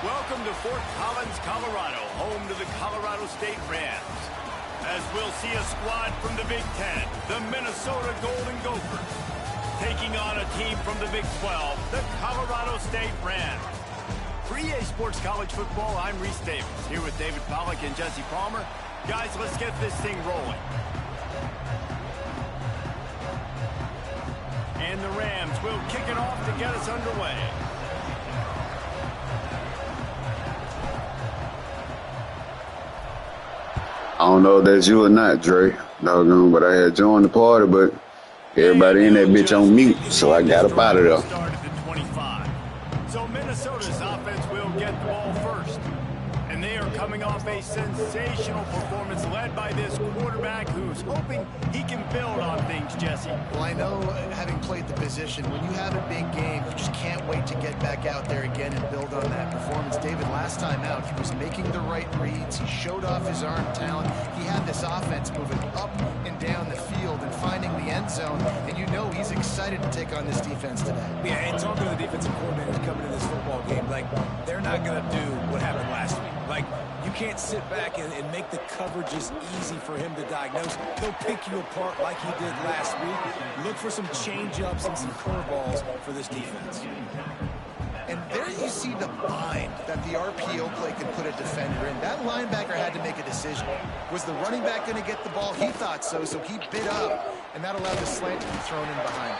Welcome to Fort Collins, Colorado, home to the Colorado State Rams. As we'll see a squad from the Big Ten, the Minnesota Golden Gophers, taking on a team from the Big 12, the Colorado State Rams. For EA Sports College Football, I'm Reese Davis, here with David Pollack and Jesse Palmer. Guys, let's get this thing rolling. And the Rams will kick it off to get us underway. I don't know if that's you or not, Dre. Doggone, but I had joined the party, but everybody in that bitch on mute, so I got up out of there. Started at 25. So Minnesota's offense will get the ball first. And they are coming off a sensational performance led by this quarterback who's hoping he can build on things, Jesse. Well, I know, having played the position, when you have a big game, you just can't wait to get back out there again and build on that performance. David, last time out, he was making the right reads. He showed off his arm talent. He had this offense moving up and down the field and finding the end zone. And you know he's excited to take on this defense today. Yeah, and talking to the defensive coordinators coming into this football game, like, they're not going to do what happened last week. Like, you can't sit back and make the coverages easy for him to diagnose. He'll pick you apart like he did last week. Look for some change-ups and some curveballs for this defense. And there you see the bind that the RPO play can put a defender in. That linebacker had to make a decision. Was the running back going to get the ball? He thought so, so he bit up, and that allowed the slant to be thrown in behind.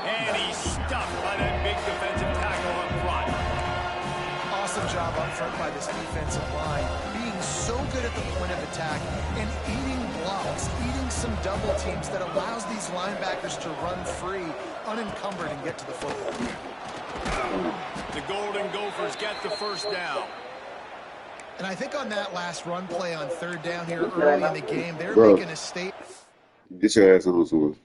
And he's stuffed by that big defensive tackle up front. Awesome job up front by this defensive line, being so good at the point of attack and eating blocks, eating some double teams that allows these linebackers to run free, unencumbered, and get to the football. The Golden Gophers get the first down. And I think on that last run play on third down here early in the game, they're making a statement. Get your ass on to us.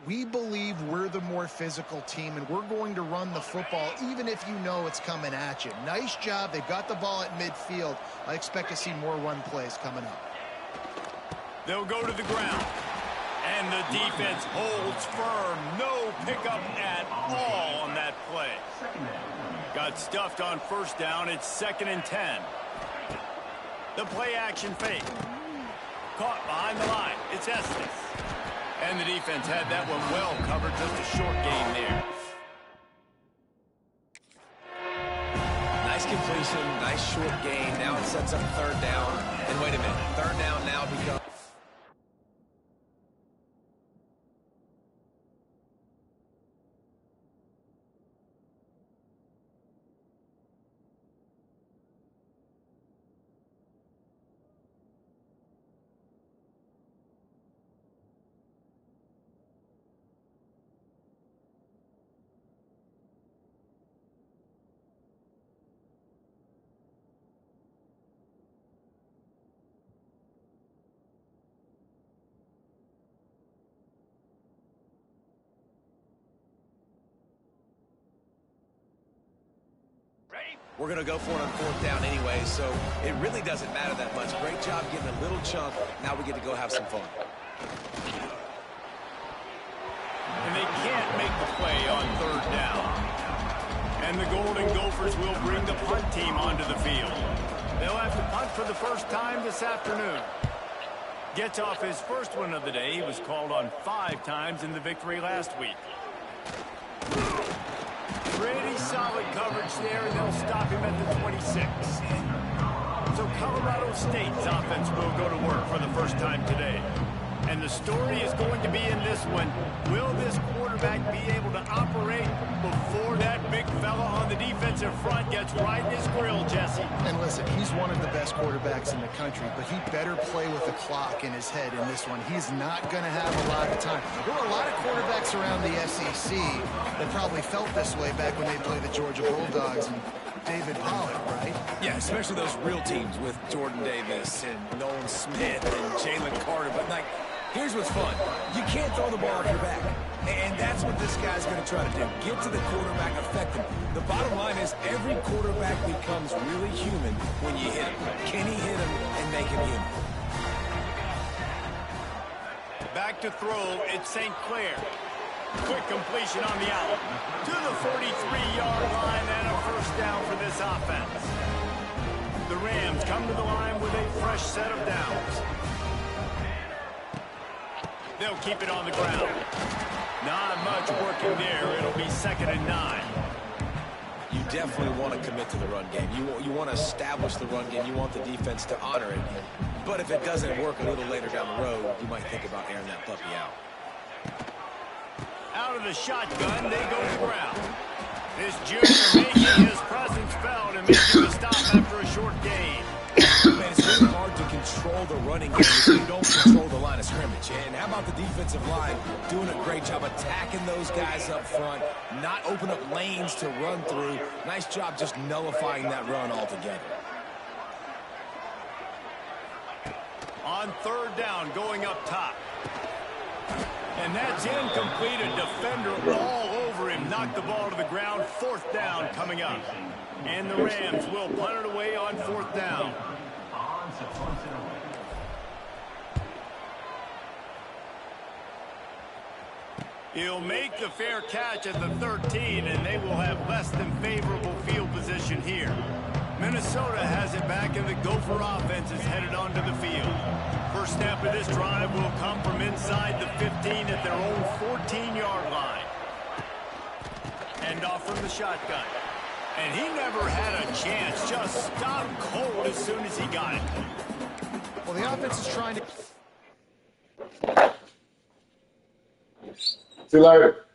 We believe we're the more physical team, and we're going to run the football even if you know it's coming at you. Nice job. They've got the ball at midfield. I expect to see more run plays coming up. They'll go to the ground. And the defense holds firm. No pickup at all on that play. Got stuffed on first down. It's 2nd and 10. The play action fake. Caught behind the line. It's Estes. And the defense had that one well covered. Just a short gain there. Nice completion, nice short gain. Now it sets up third down. And wait a minute, third down now becomes... We're going to go for it on fourth down anyway, so it really doesn't matter that much. Great job getting a little chunk. Now we get to go have some fun. And they can't make the play on third down. And the Golden Gophers will bring the punt team onto the field. They'll have to punt for the first time this afternoon. Gets off his first one of the day. He was called on 5 times in the victory last week. Pretty solid coverage there, and they'll stop him at the 26. So Colorado State's offense will go to work for the first time today. And the story is going to be in this one. Will this quarterback be able to operate before that big fella on the defensive front gets right in his grill, Jesse? And listen, he's one of the best quarterbacks in the country, but he better play with the clock in his head in this one. He's not going to have a lot of time. There were a lot of quarterbacks around the SEC that probably felt this way back when they played the Georgia Bulldogs and David Pollack, right? Yeah, especially those real teams with Jordan Davis and Nolan Smith and Jalen Carter. But, like, here's what's fun. You can't throw the ball off your back. And that's what this guy's going to try to do. Get to the quarterback, affect him. The bottom line is every quarterback becomes really human when you hit him. Can he hit him and make him human? Back to throw, it's St. Clair. Quick completion on the out. To the 43-yard line and a first down for this offense. The Rams come to the line with a fresh set of downs. They'll keep it on the ground. Not much working there. It'll be 2nd and 9. You definitely want to commit to the run game. You want to establish the run game. You want the defense to honor it. But if it doesn't work a little later down the road, you might think about airing that puppy out. Out of the shotgun, they go to the ground. This junior making his presence felt and making the stop after a short gain. Man, it's really hard to control the running game if you don't control the line of scrimmage. And how about the defensive line doing a great job attacking those guys up front, not open up lanes to run through. Nice job just nullifying that run altogether. On 3rd down, going up top. And that's incomplete. A defender all over him. Knocked the ball to the ground. 4th down coming up. And the Rams will punt it away on 4th down. He'll make the fair catch at the 13, and they will have less than favorable field position here. Minnesota has it back, and the Gopher offense is headed onto the field. First snap of this drive will come from inside the 15 at their own 14-yard line. End off from the shotgun. And he never had a chance. Just stopped cold as soon as he got it. Well, the offense is trying to... See you later.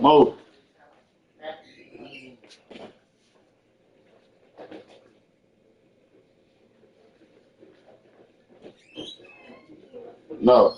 Mo. No.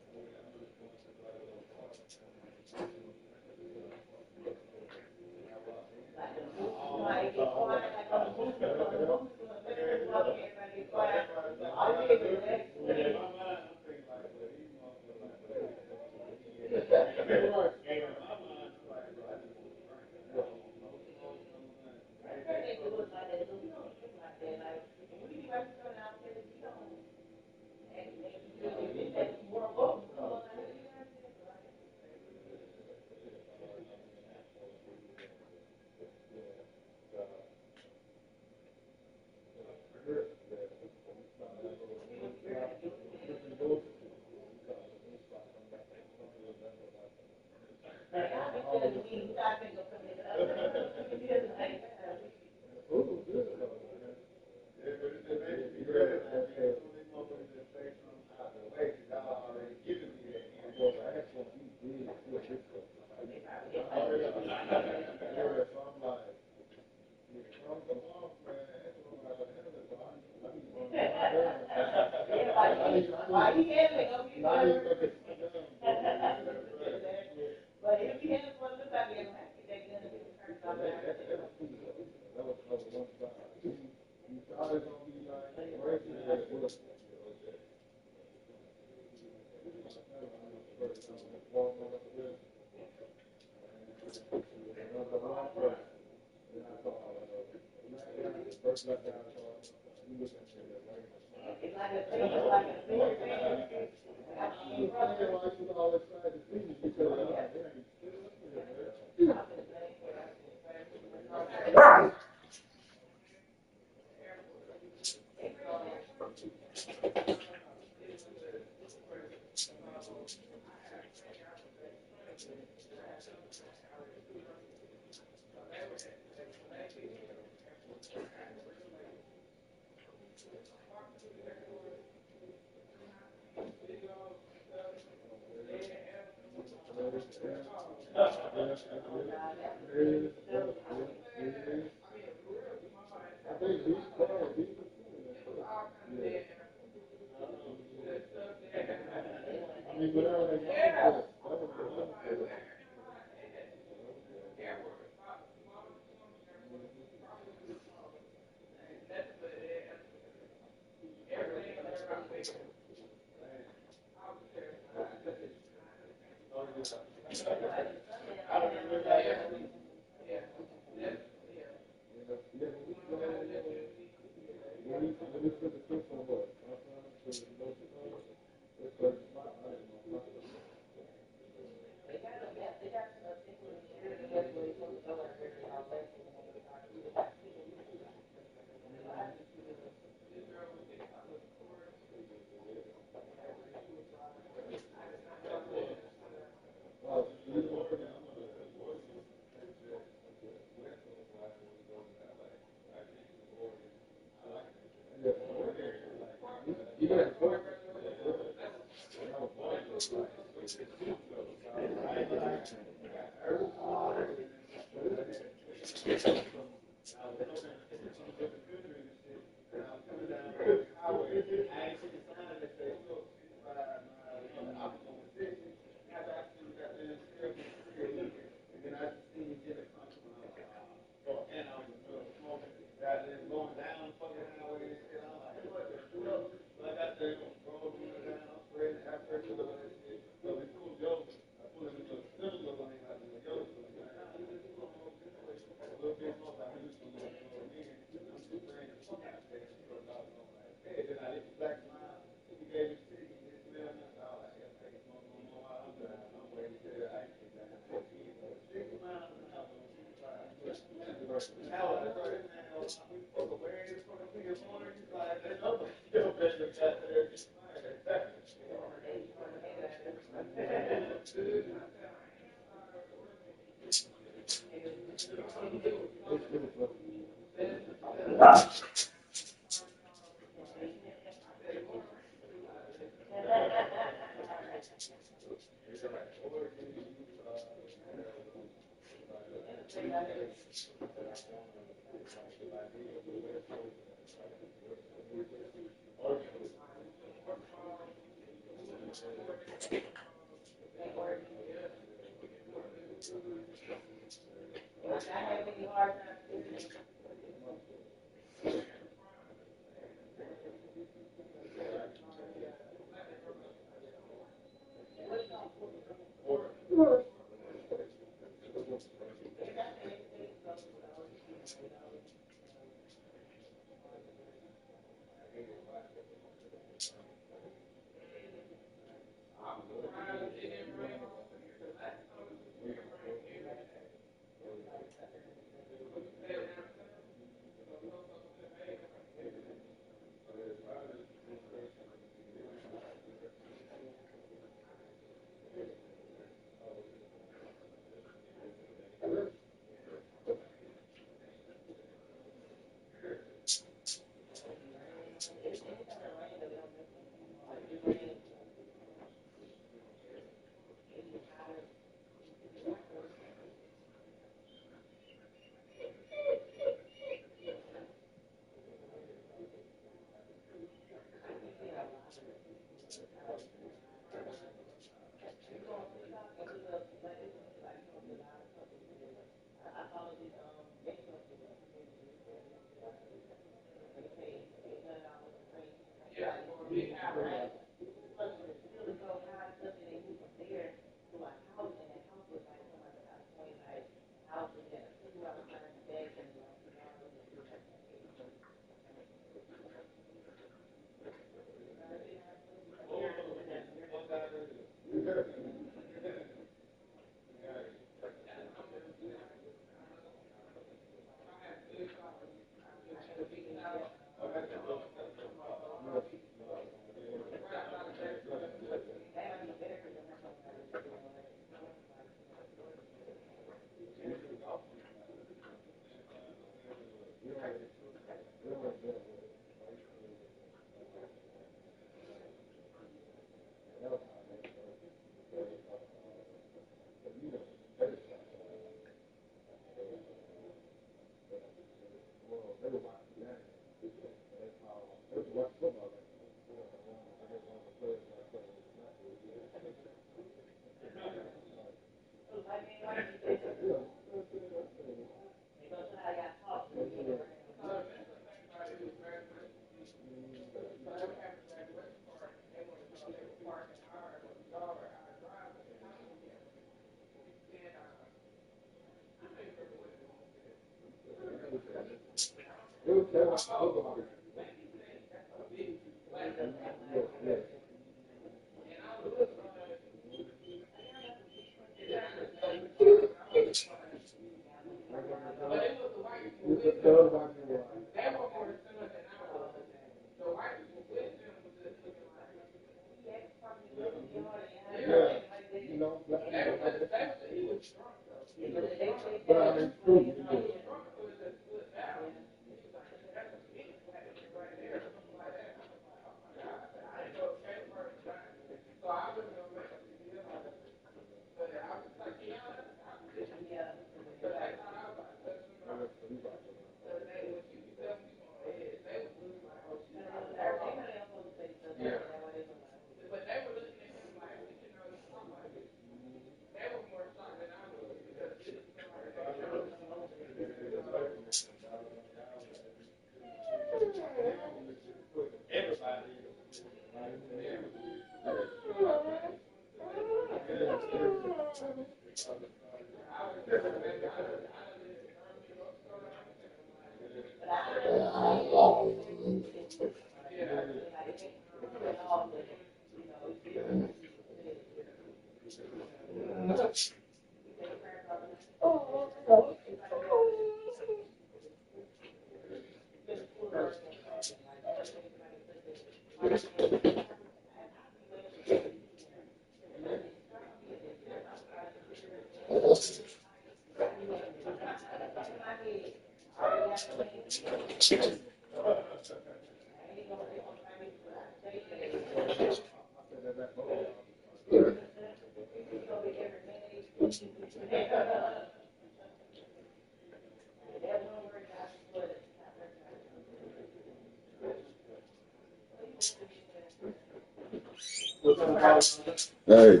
Hey,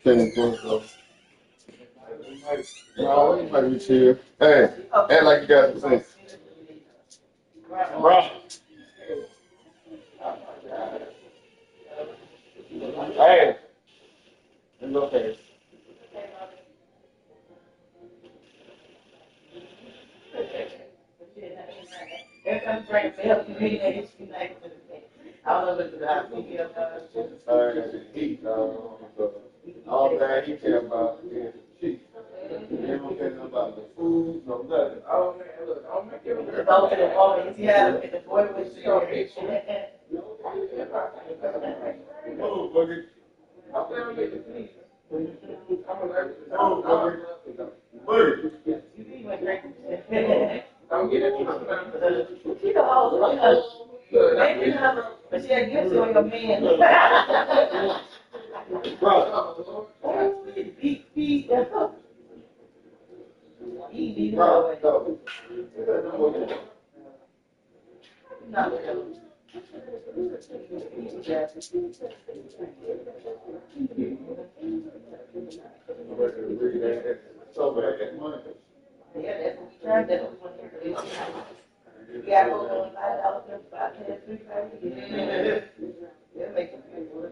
Kenny, go. No, you might be chill. Hey, act like you got the sense. Bro. Hey. It's okay. All that he care about is cheap. He don't care nothing about the food, no nothing. Oh man, look, I'll make it. Move, boogie. I'm gonna get the piece. I'm gonna let you know. Boogie. I'm getting it. But she had gifts on your man. Bro. Easy. Bro, go. So bad. Yeah, that's what we tried. That's what we want to do. We got to go on $5 about 10, 3 times. Yeah, make it good.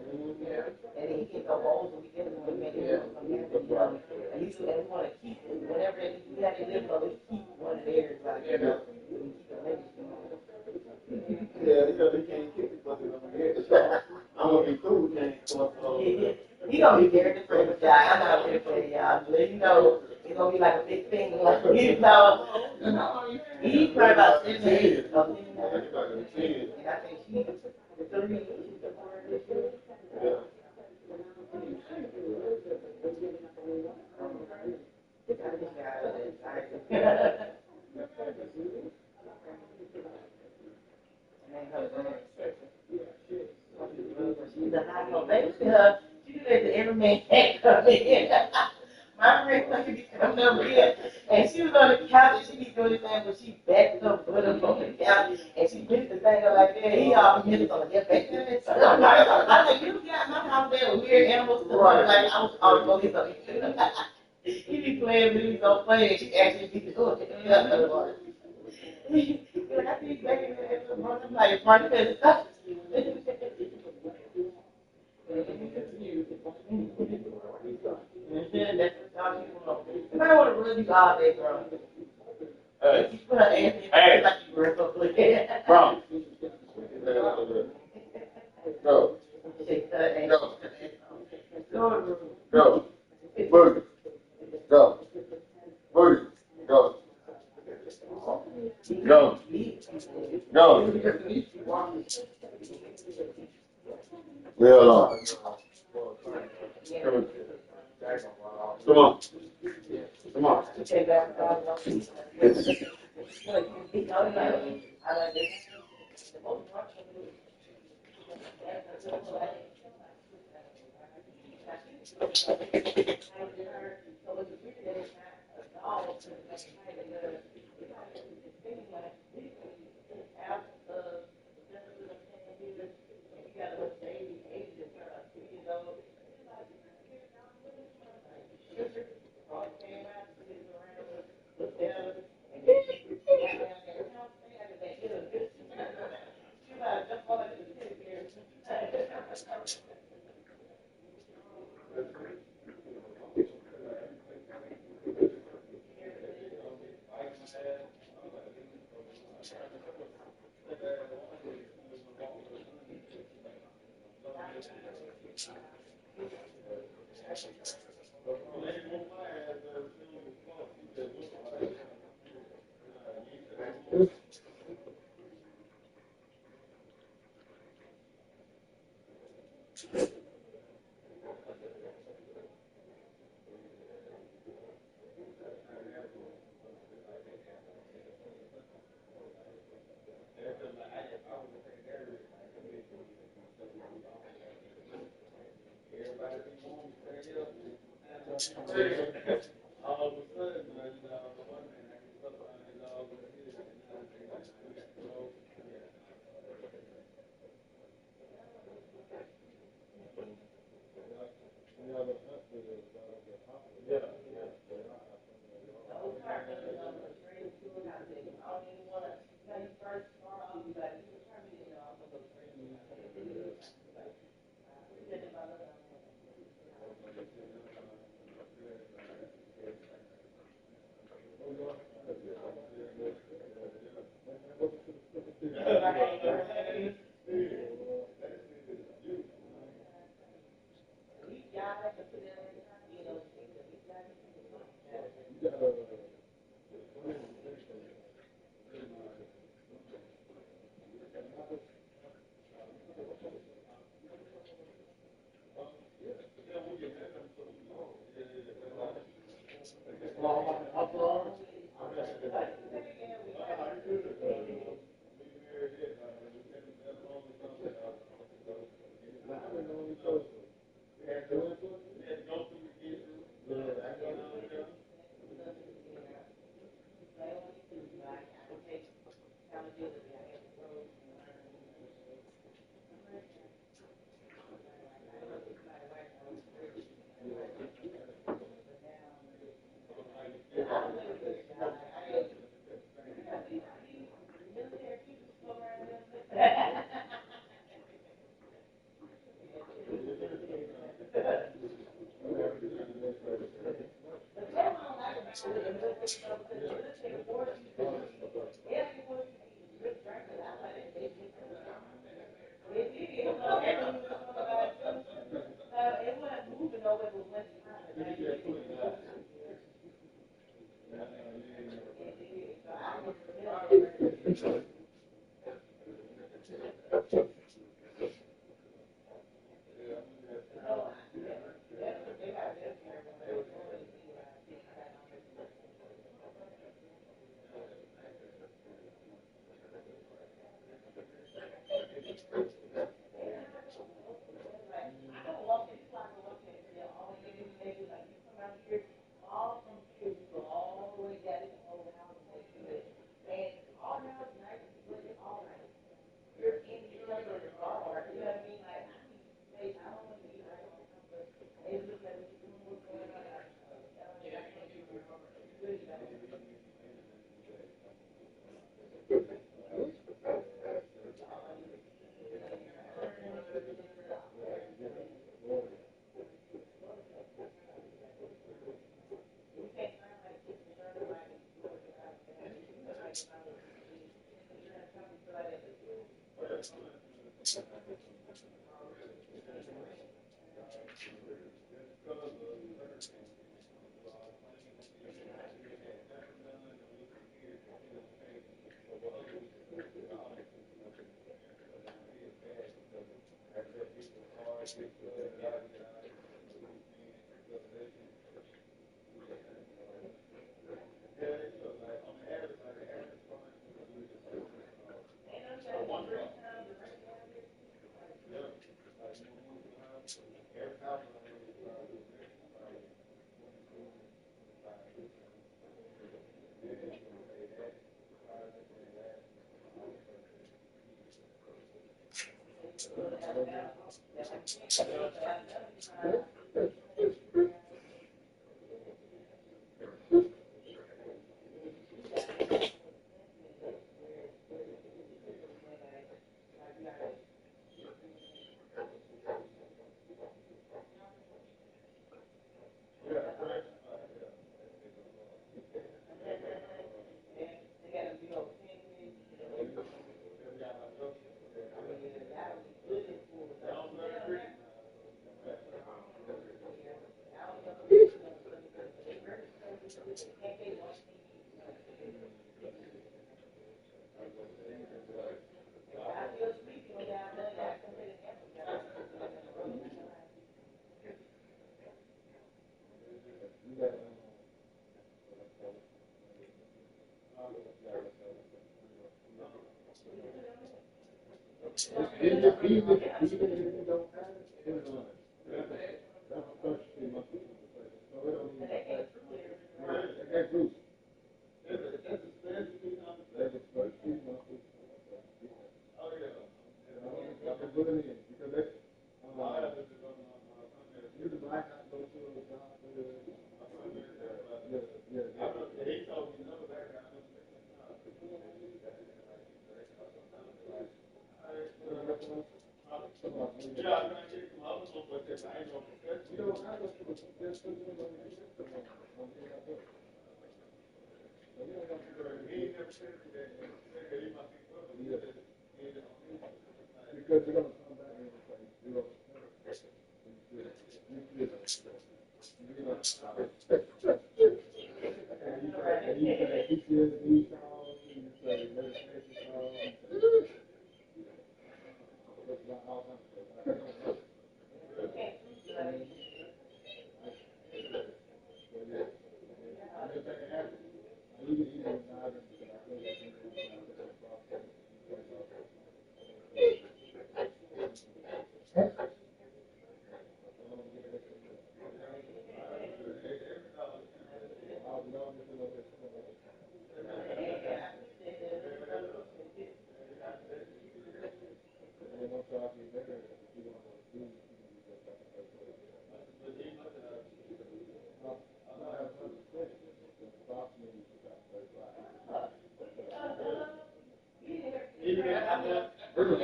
And then he can go home, so we get him to make it and he's going to want to keep it. Whenever we have to live on, we keep one of theirs. Like, you know, we keep the legacy. Yeah, you know, they can't kick it, but they're going to get it. I'm going to be cool, man. He gonna be very different with y'all. I'm not here for y'all. But you know, it's gonna be like a big thing. Like, you know, he's probably about 7 8. And I think she's 3. Yeah. She's a high note. Baby, she did that to every man can't come in. My friend used to come over here, and she was on the couch, and she be doing this thing, but she backed up with him on the couch, and she picked the thing up like that. He all minutes on the back there. I'm like, you got my house there with weird animals. Right. Like, I was all the police up here. He be playing with me so funny, and she actually be doing it. You're like, I see you back in there. I'm like, Mark, that's stuff. You might want to really God there, bro. Hey. Hey. Like you were supposed to. Bro. Go. Go. Go. Boogie. Go. Boogie. Go. Go. Go. Real long. Come on. Come on.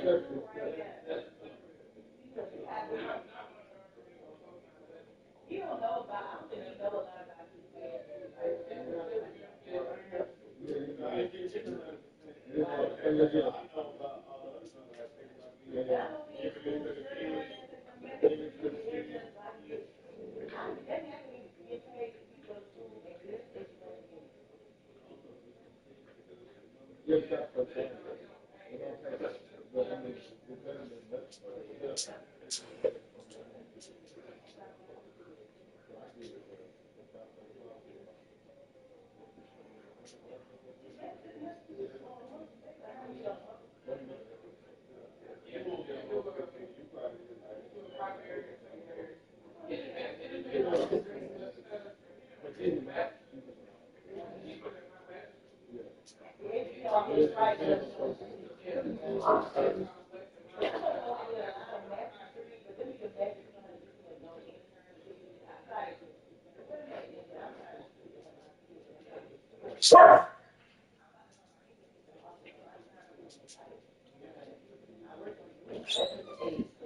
You don't know about, I don't think you know a lot about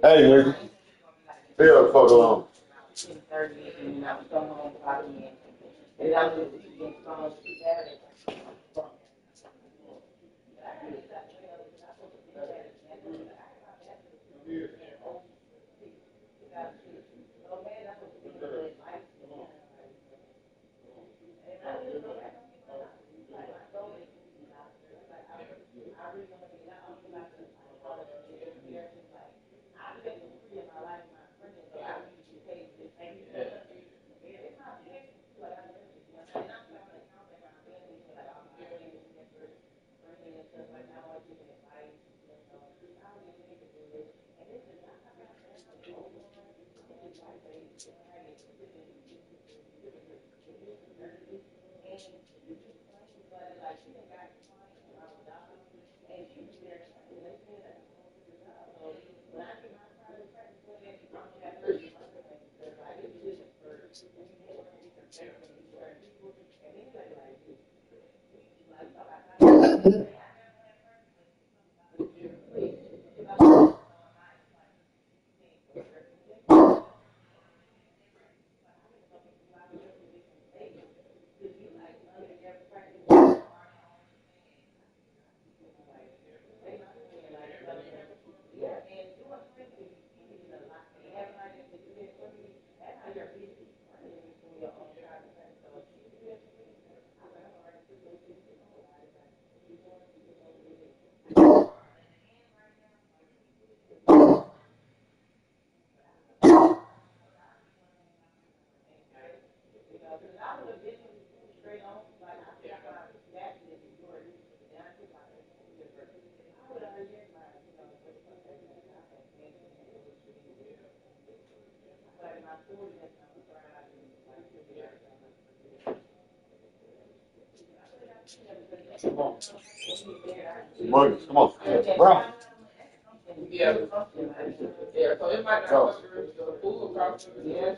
Hey, nigga. Leave the fuck alone. 30 and I was going home probably and I was getting phone Saturday. Money, come on. Bro. Yeah. Yeah, so it might not go through the full approximation.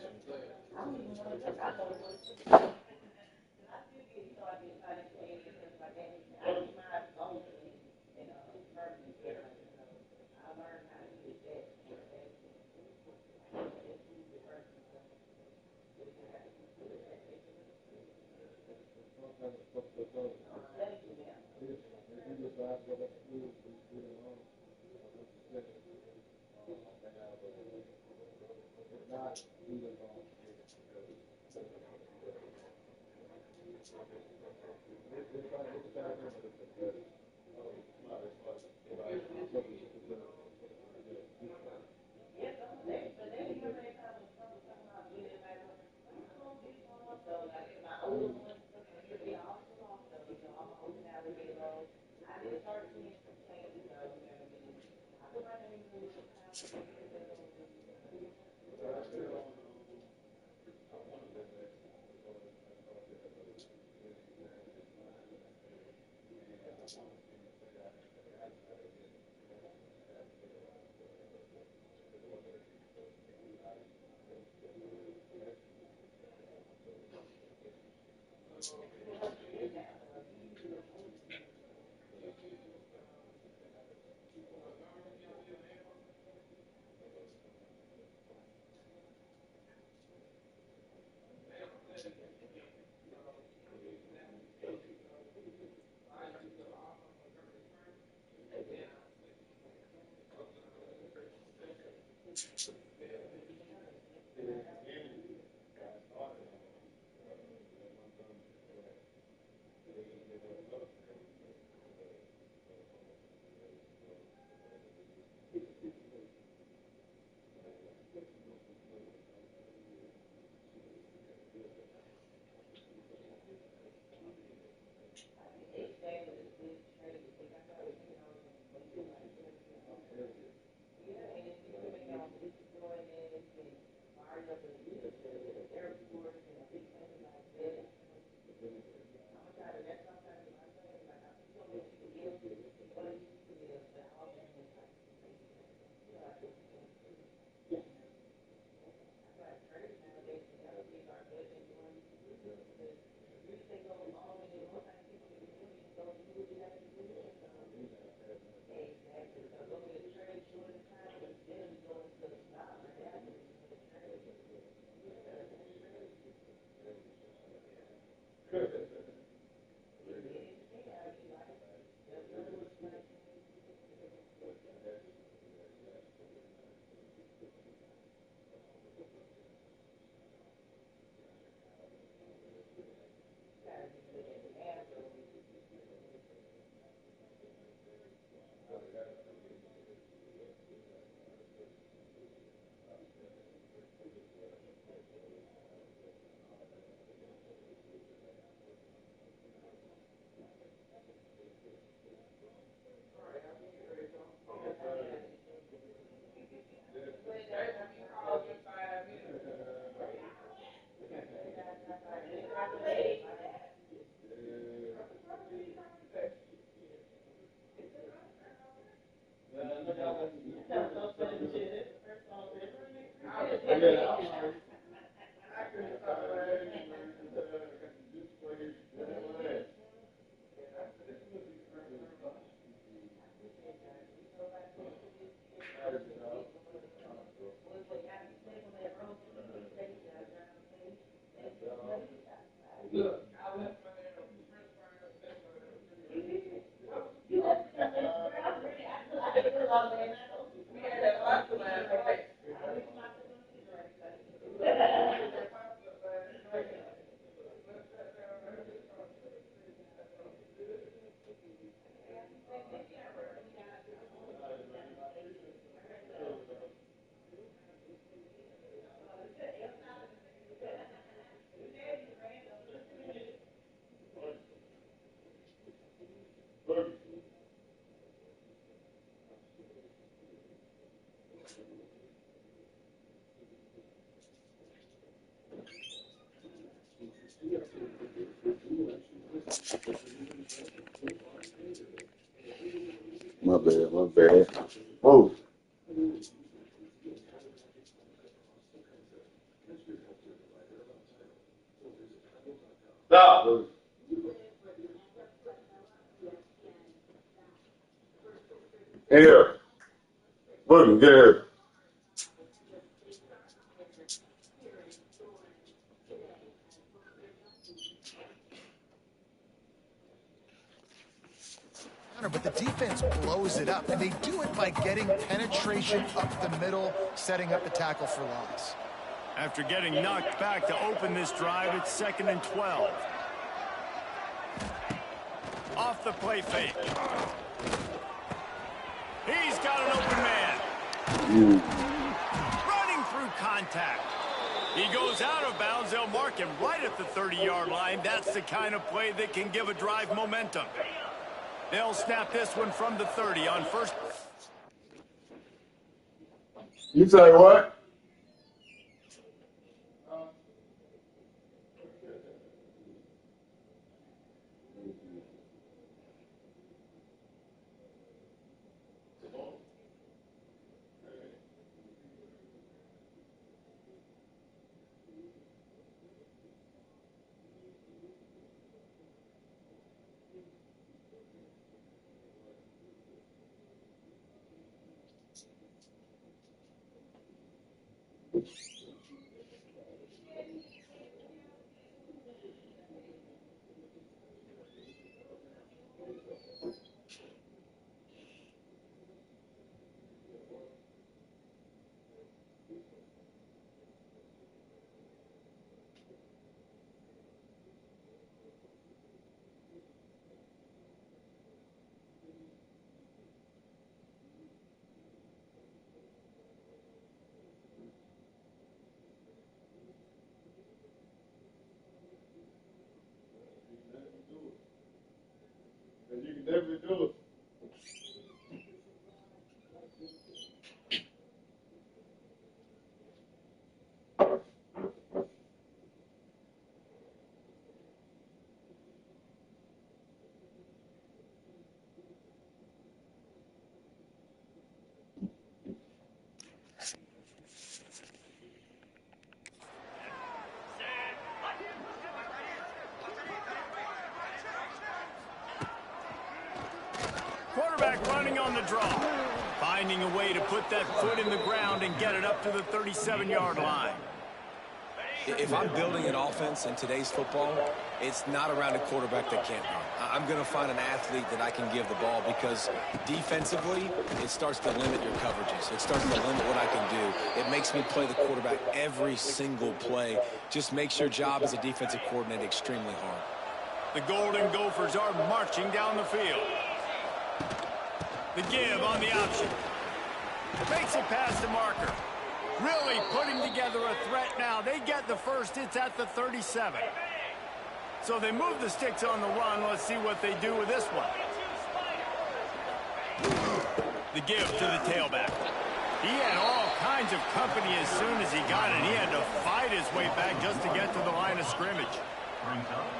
My bad, my bad. Oh. Stop. Here. Boogie, get here. But the defense blows it up, and they do it by getting penetration up the middle, setting up the tackle for loss. After getting knocked back to open this drive, it's 2nd and 12. Off the play fake. He's got an open man. Running through contact. He goes out of bounds. They'll mark him right at the 30-yard line. That's the kind of play that can give a drive momentum. They'll snap this one from the 30 on first. You say what? You can definitely do it. Quarterback running on the draw. Finding a way to put that foot in the ground and get it up to the 37-yard line. If I'm building an offense in today's football, it's not around a quarterback that can't run. I'm going to find an athlete that I can give the ball because defensively, it starts to limit your coverages. It starts to limit what I can do. It makes me play the quarterback every single play. Just makes your job as a defensive coordinator extremely hard. The Golden Gophers are marching down the field. The give on the option. Makes it past the marker. Really putting together a threat now. They get the first. It's at the 37. So they move the sticks on the run. Let's see what they do with this one. The give to the tailback. He had all kinds of company as soon as he got it. He had to fight his way back just to get to the line of scrimmage.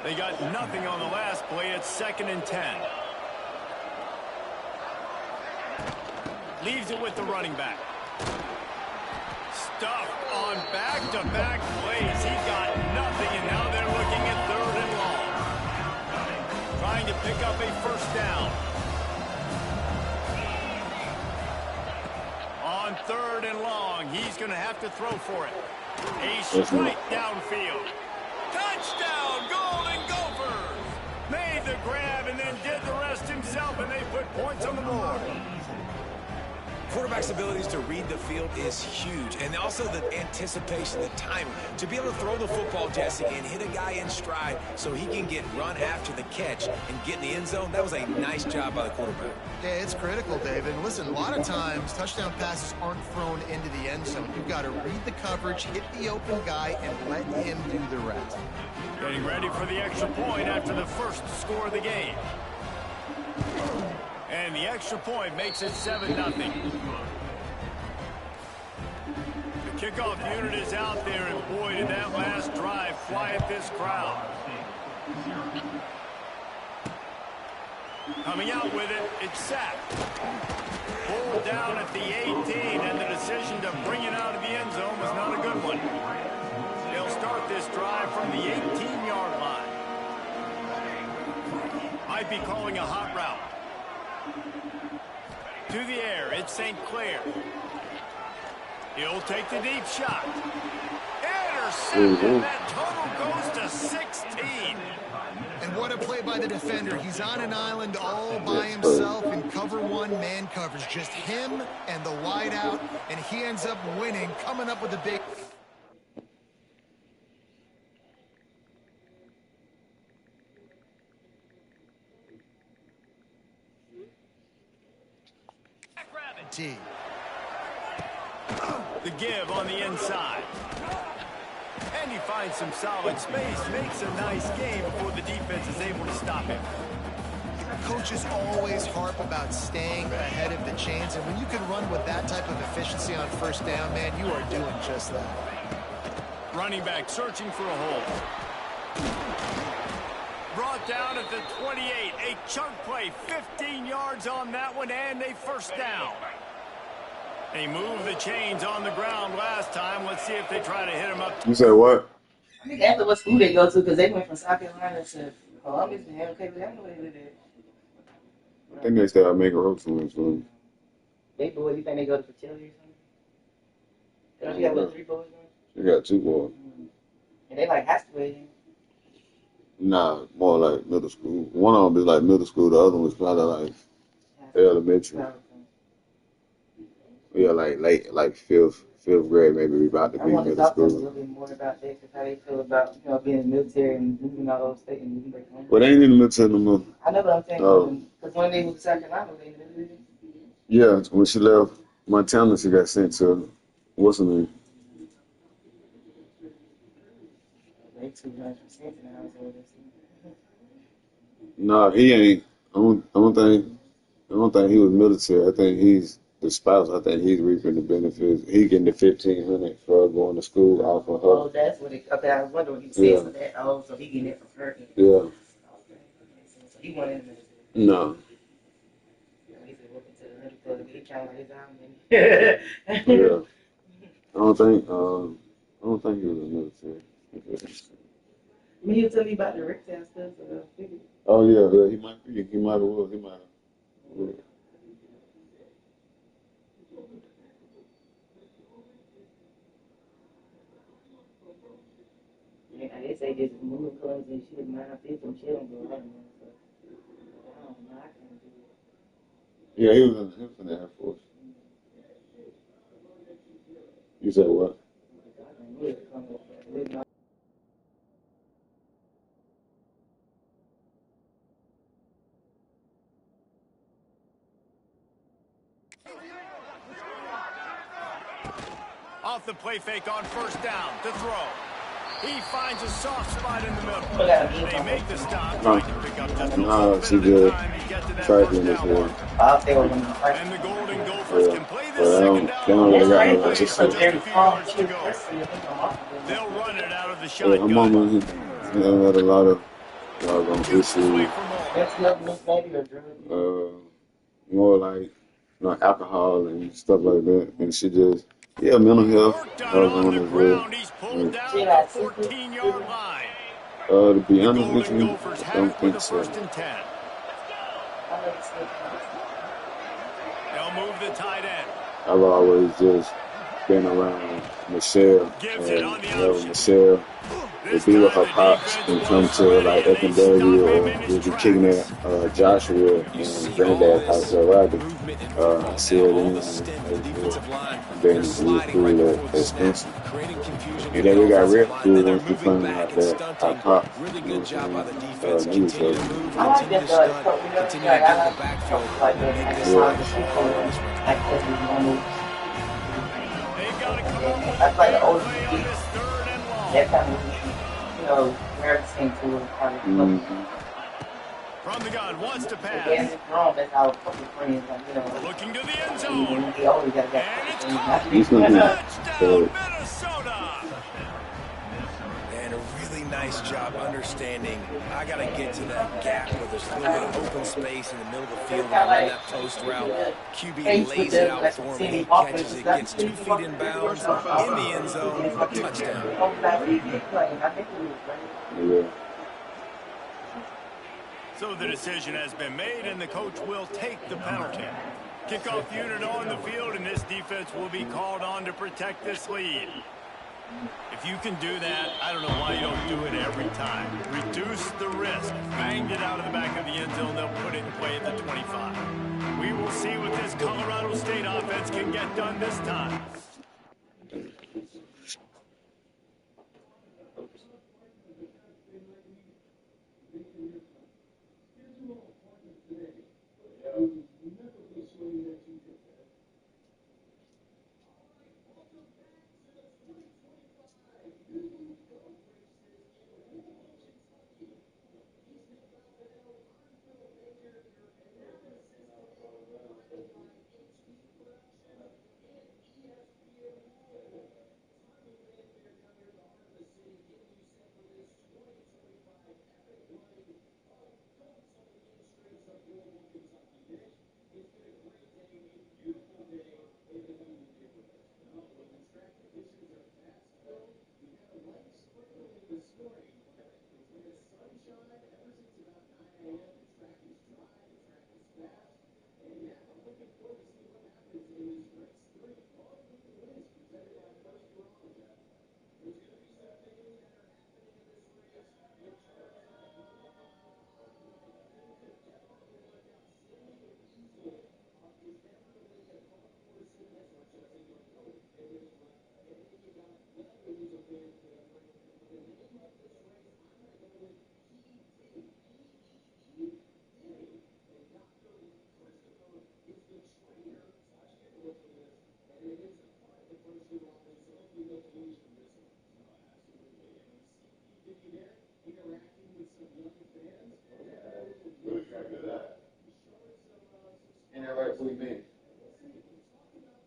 They got nothing on the last play. It's 2nd and 10. Leaves it with the running back. Stuffed on back-to-back plays. He got nothing, and now they're looking at 3rd and long. Trying to pick up a 1st down. On 3rd and long, he's going to have to throw for it. A straight downfield. Touchdown, Golden Gophers! Made the grab and then did the rest himself, and they put points on the board. Quarterback's abilities to read the field is huge, and also the anticipation, the timing. To be able to throw the football, Jesse, and hit a guy in stride so he can get run after the catch and get in the end zone, that was a nice job by the quarterback. Yeah, it's critical, David. And listen, a lot of times, touchdown passes aren't thrown into the end zone. You've got to read the coverage, hit the open guy, and let him do the rest. Getting ready for the extra point after the first score of the game. And the extra point makes it 7-0. The kickoff unit is out there, and boy, did that last drive quiet this crowd. Coming out with it, it's sacked. Pulled down at the 18, and the decision to bring it out of the end zone was not a good one. They'll start this drive from the 18-yard line. Might be calling a hot route. To the air, it's St. Clair. He'll take the deep shot. Intercepted. That total goes to 16. And what a play by the defender. He's on an island all by himself in cover 1 man coverage. Just him and the wide out, and he ends up winning, coming up with a big... The give on the inside. And he finds some solid space, makes a nice game before the defense is able to stop him. Coaches always harp about staying ahead of the chains, and when you can run with that type of efficiency on 1st down, man, you are doing just that. Running back searching for a hole. Brought down at the 28. A chunk play, 15 yards on that one, and a 1st down. They moved the chains on the ground last time. Let's see if they try to hit him up. You said what? I think after what school they go to, because they went from South Carolina to Columbus, and okay, but I don't know where they live at. I think they started making road tours. They boys, you think they go to fertility or something? Don't you got what, 3 boys? You got 2 boys. And they like Hathaway. Nah, more like middle school. One of them is like middle school. The other one's probably like elementary. Yeah, like late, like fifth grade, maybe we about to be middle school. I want to talk to them a little bit more about that, because how they feel about, being in the military and moving all those states and moving back home. Well, they ain't in the military no more. I know what I'm saying, because when they moved to South Carolina, they in the military. Yeah, when she left Montana, she got sent to, what's her name? They 200% now. Nah, he ain't. I don't think he was military. I think he's the spouse. I think he's reaping the benefits. He getting the $1,500 for going to school off of her. Oh, that's what it. Okay, I was wondering what he said for that. Oh, so he getting it from her. Yeah. Okay. So he wanted him. No. He said, "Welcome to the 100 Club." He counted his arm. Yeah. I don't think he was in the military. I mean, you tell me about the reptile stuff. Oh yeah, he might be. He might have was. He might have. Yeah. Yeah, they say this moving clubs and shit. Man, I feel some shit on the line. So I don't know. I can't do it. Yeah, he was in the Air Force. You said what? Off the play fake on 1st down to throw. He finds a soft spot in the middle. They make the stop, trying to pick up just a little bit of time to get to that 1st down mark. Out there when you fight. And the Golden Gophers can play this But second they down don't on really It's got no crazy play because like I she's with so said. just a very few strong yards to too. go. First, you think I'm off of They'll run it out of the Her shotgun. mama, he had a lot of Shoots his way issues. for more. That's not Miss Baby or Drew. More like alcohol and stuff like that. And she just mental health Worked on on the as well. ground. He's pulled down She at had the 14-yard line. To be The honest with Golden you, Gophers I have don't it with think a so. 1st and 10. They'll move the tight end. I've always just been around Michelle, Gives it on and the option. Michelle would This be with time her the pops defense and come was to ready like and they Eckendurgy, stop him or in his we'll be kicking tracks. at Joshua You and see all Granddad's house this at Roddy. movement in I football see now, it all in the stint, the defensive line, then they're he was sliding right cool before the at snap, Spencer. creating confusion And in then the we got offensive real line. cool Then they're once we moving found back out and that our stunting. pops, Really you know good what job by I'm the saying, defense. knew each Continue to other. move, I like continue this to stunt, so you know, continue to like get I in the like backfield like and make that this how thing the hard on people this run like defense. every morning. They've got to come up with I a like the big older play on people. this 3rd and long. That kind of where the same tool is probably Mm-hmm. From the gun, wants to again, pass. it's wrong. That's how couple friends, like, Looking to the end when zone. you get older, you gotta get And it's couple caught. friends. Touchdown, So, Minnesota. And a really nice job understanding, I got to get to that gap where there's a little bit of open space in the middle of the field and run that post route. QB lays it out for me. He catches it, gets 2 feet in bounds, in the end zone, touchdown. yeah. So the decision has been made, and the coach will take the penalty. Kickoff unit on the field, and this defense will be called on to protect this lead. If you can do that, I don't know why you don't do it every time. Reduce the risk. Banged it out of the back of the end zone. They'll put it in play at the 25. We will see what this Colorado State offense can get done this time.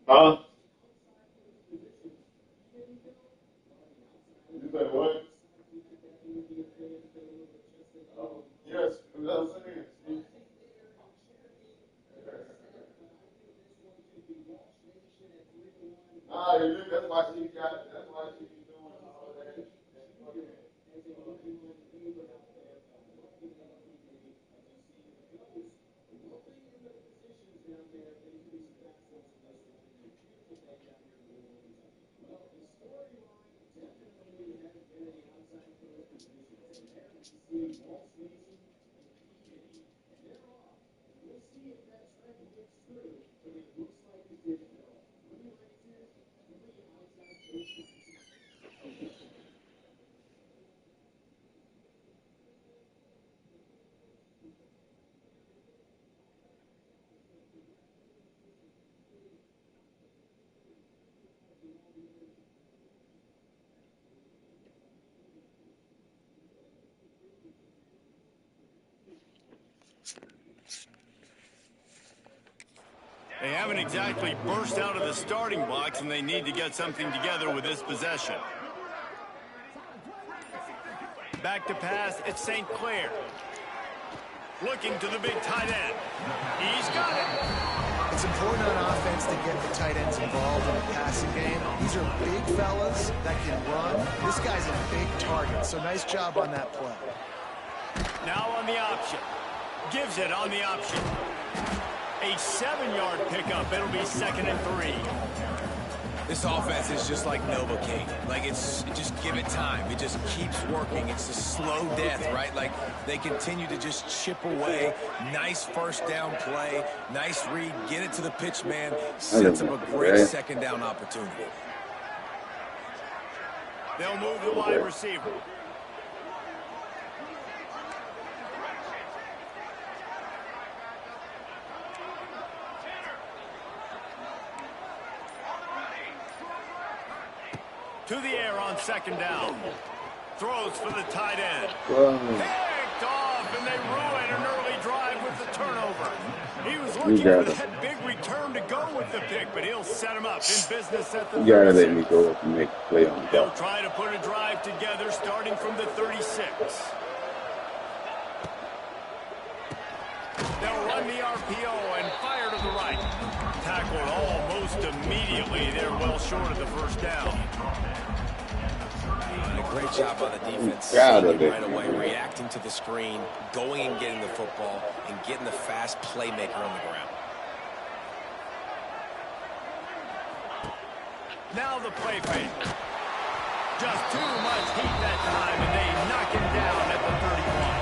Huh? You said what? Yes, that's what I'm saying. Nah, that's why she got, that's why she be doing all that. They haven't exactly burst out of the starting blocks, and they need to get something together with this possession. Back to pass, it's St. Clair. Looking to the big tight end. He's got it. It's important on offense to get the tight ends involved in the passing game. These are big fellas that can run. This guy's a big target, so nice job on that play. Now on the option. Gives it on the option. A 7-yard pickup. It'll be 2nd and 3. This offense is just like Novocaine. Like, just give it time. It just keeps working. It's a slow death, right? Like, they continue to just chip away. Nice first down play. Nice read. Get it to the pitch man. Sets up a great second down opportunity. They'll move the wide receiver. To the air on 2nd down. Throws for the tight end. Picked off, and they ruin an early drive with the turnover. He was looking for that big return to go with the pick, but he'll set him up in business at the 36. You gotta let me go up and make a play on the They'll try to put a drive together starting from the 36. They'll run the RPO and fire to the right. Tackled almost immediately. They're well short of the first down. A great job on the defense. Right away, reacting to the screen, going and getting the football, and getting the fast playmaker on the ground. Now the play fake. Just too much heat that time, and they knock him down at the 31.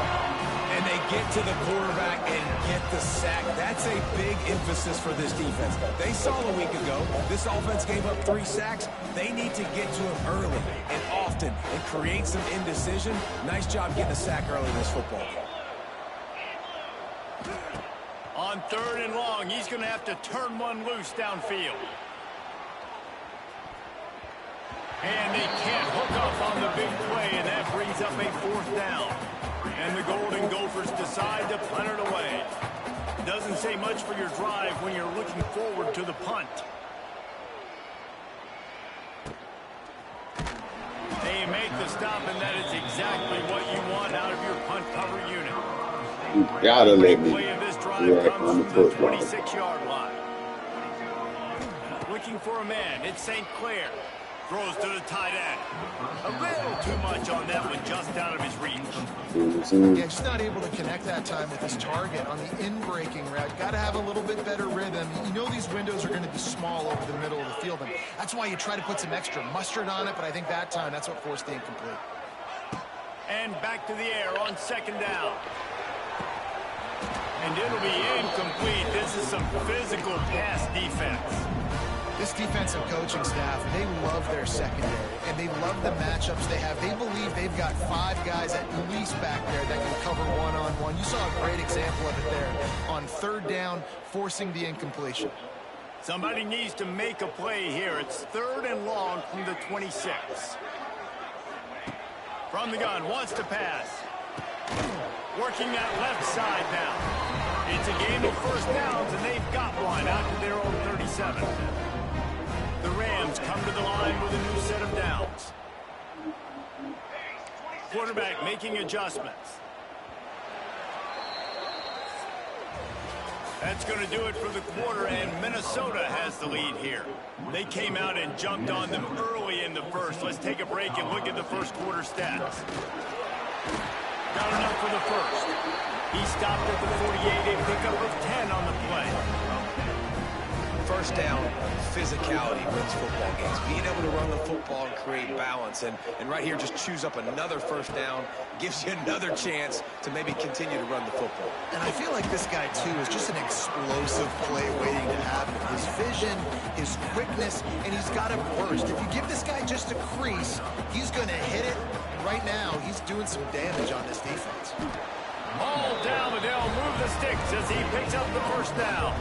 And they get to the quarterback and get the sack. That's a big emphasis for this defense. They saw a week ago, this offense gave up 3 sacks. They need to get to him early and often and create some indecision. Nice job getting a sack early in this football game. On 3rd and long, he's going to have to turn one loose downfield. And they can't hook up on the big play, and that brings up a 4th down. And the Golden Gophers decide to punt it away. Doesn't say much for your drive when you're looking forward to the punt. They make the stop, and that is exactly what you want out of your punt cover unit. You gotta let me Play of this drive comes from the 26-yard line. Looking for a man, it's St. Clair. Throws to the tight end. A little too much on that one, just out of his reach. Yeah, just not able to connect that time with his target on the in-breaking route. Got to have a little bit better rhythm. You know these windows are going to be small over the middle of the field, and that's why you try to put some extra mustard on it, but I think that time, that's what forced the incomplete. And back to the air on 2nd down. And it'll be incomplete. This is some physical pass defense. This defensive coaching staff, they love their secondary, and they love the matchups they have. They believe they've got 5 guys at least back there that can cover one-on-one. You saw a great example of it there on 3rd down, forcing the incompletion. Somebody needs to make a play here. It's 3rd and long from the 26. From the gun, wants to pass. Working that left side now. It's a game of first downs, and they've got one out to their own 37. The Rams come to the line with a new set of downs. Quarterback making adjustments. That's going to do it for the quarter, and Minnesota has the lead here. They came out and jumped on them early in the first. Let's take a break and look at the first quarter stats. Got enough for the first. He stopped at the 48, a pickup of 10 on the play. First down, physicality wins football games. Being able to run the football and create balance. And right here, just choose up another first down. Gives you another chance to maybe continue to run the football. And I feel like this guy, too, is just an explosive play waiting to happen. His vision, his quickness, and he's got a burst. If you give this guy just a crease, he's going to hit it. Right now, he's doing some damage on this defense. All down, but they'll move the sticks as he picks up the first down.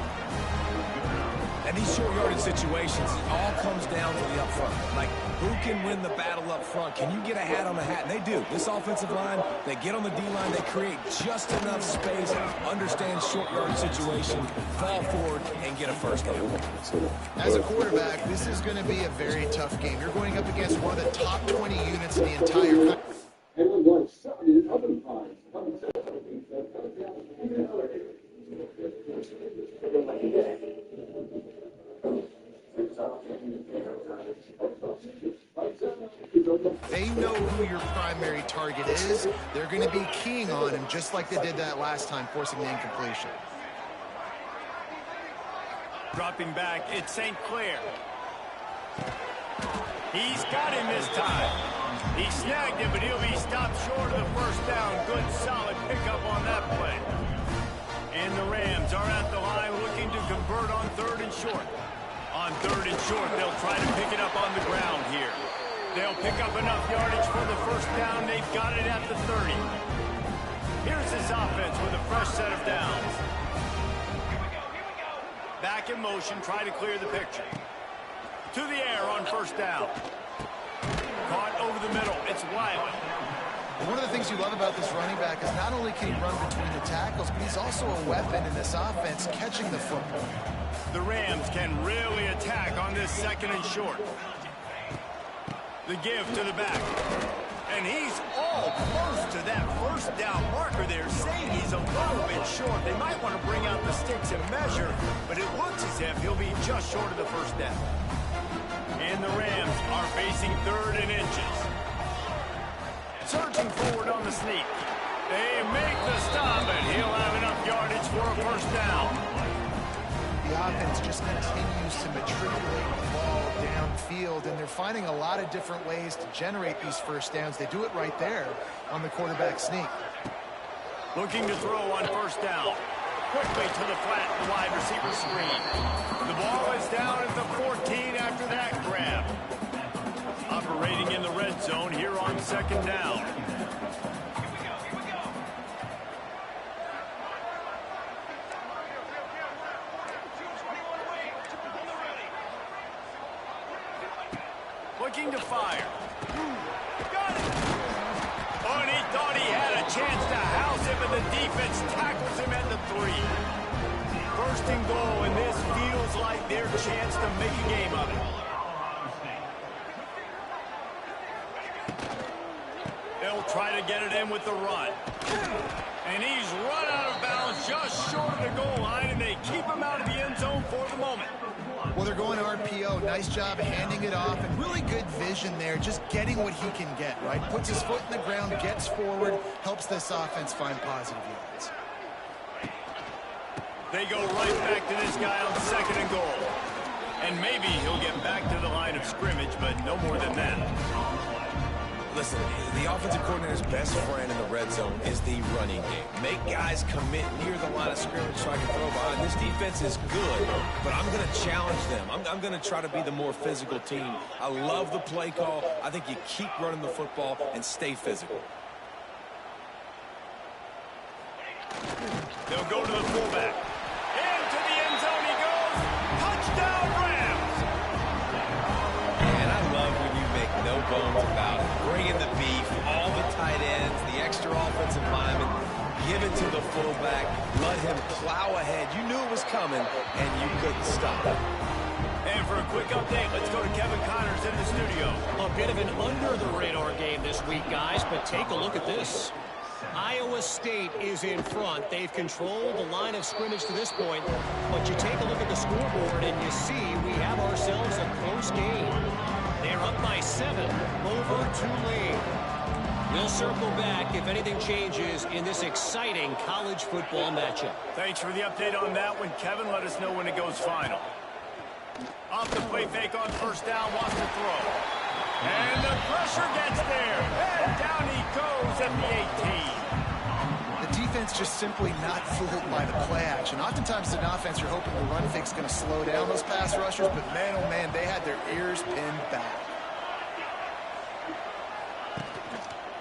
And these short yardage situations, it all comes down to the up front. Like, who can win the battle up front? Can you get a hat on the hat? And they do. This offensive line, they get on the D-line, they create just enough space, understand short yardage situation, fall forward, and get a first down. As a quarterback, this is going to be a very tough game. You're going up against one of the top 20 units in the entire country. They know who your primary target is. They're going to be keying on him just like they did that last time, forcing the incompletion. Dropping back, it's St. Clair. He's got him this time. He snagged him, but he'll be stopped short of the first down. Good, solid pickup on that play. And the Rams are at the line looking to convert on 3rd and short. On 3rd and short, they'll try to pick it up on the ground here. They'll pick up enough yardage for the first down. They've got it at the 30. Here's this offense with a fresh set of downs. Back in motion, try to clear the picture. To the air on first down. Caught over the middle. It's Wiley. One of the things you love about this running back is not only can he run between the tackles, but he's also a weapon in this offense catching the football. The Rams can really attack on this 2nd and short. The give to the back. And he's all close to that first down marker there, saying he's a little bit short. They might want to bring out the sticks and measure, but it looks as if he'll be just short of the first down. And the Rams are facing 3rd and inches. Surging forward on the sneak. They make the stop, and he'll have enough yardage for a first down. The offense just continues to matriculate the ball downfield, and they're finding a lot of different ways to generate these first downs. They do it right there on the quarterback sneak. Looking to throw on first down. Quickly to the flat, the wide receiver screen. The ball is down at the 14 after that grab. Operating in the red zone here on 2nd down. Looking to fire. Got it! Oh, and he thought he had a chance to house him, and the defense tackles him at the 3. 1st and goal, and this feels like their chance to make a game of it. They'll try to get it in with the run. And he's run out of bounds just short of the goal line, and they keep him out of the end zone for the moment. Well, they're going RPO. Nice job handing it off, and really good vision there, just getting what he can get, right? Puts his foot in the ground, gets forward, helps this offense find positive yards. They go right back to this guy on 2nd and goal. And maybe he'll get back to the line of scrimmage, but no more than that. Listen, the offensive coordinator's best friend in the red zone is the running game. Make guys commit near the line of scrimmage so I can throw behind. This defense is good, but I'm going to challenge them. I'm going to try to be the more physical team. I love the play call. I think you keep running the football and stay physical. They'll go to the fullback. Into the end zone he goes. Touchdown, Rams! And I love when you make no bones about it. Bring in the beef, all the tight ends, the extra offensive linemen. Give it to the fullback. Let him plow ahead. You knew it was coming, and you couldn't stop it. And for a quick update, let's go to Kevin Connors in the studio. A bit of an under-the-radar game this week, guys, but take a look at this. Iowa State is in front. They've controlled the line of scrimmage to this point, but you take a look at the scoreboard and you see we have ourselves a close game. They're up by 7 over Tulane. We'll circle back if anything changes in this exciting college football matchup. Thanks for the update on that one, Kevin. Let us know when it goes final. Off the play fake on first down, wants to throw. And the pressure gets there. And down he goes at the 18. The defense just simply not fooled by the play action. Oftentimes, as an offense, you're hoping the run fake's going to slow down those pass rushers, but man, oh man, they had their ears pinned back.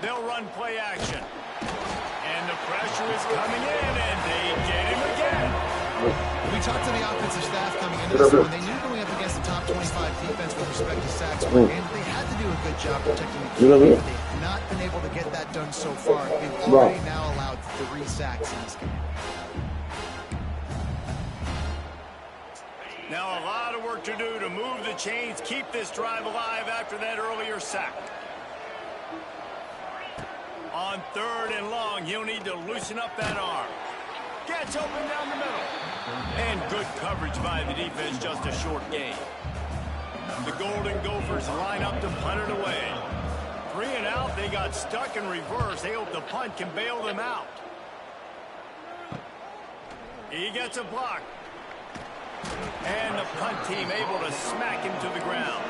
They'll run play action. And the pressure is coming in, and they get him again. We talked to the offensive staff coming into this one. They knew going up against the top 25 defense with respect to sacks per game, they had to do a good job protecting the QB. They've not been able to get that done so far. They've already now allowed 3 sacks in this game. Now a lot of work to do to move the chains, keep this drive alive after that earlier sack. On 3rd and long, he'll need to loosen up that arm. Gets open down the middle. And good coverage by the defense, just a short gain. The Golden Gophers line up to punt it away. 3 and out, they got stuck in reverse. They hope the punt can bail them out. He gets a block. And the punt team able to smack him to the ground.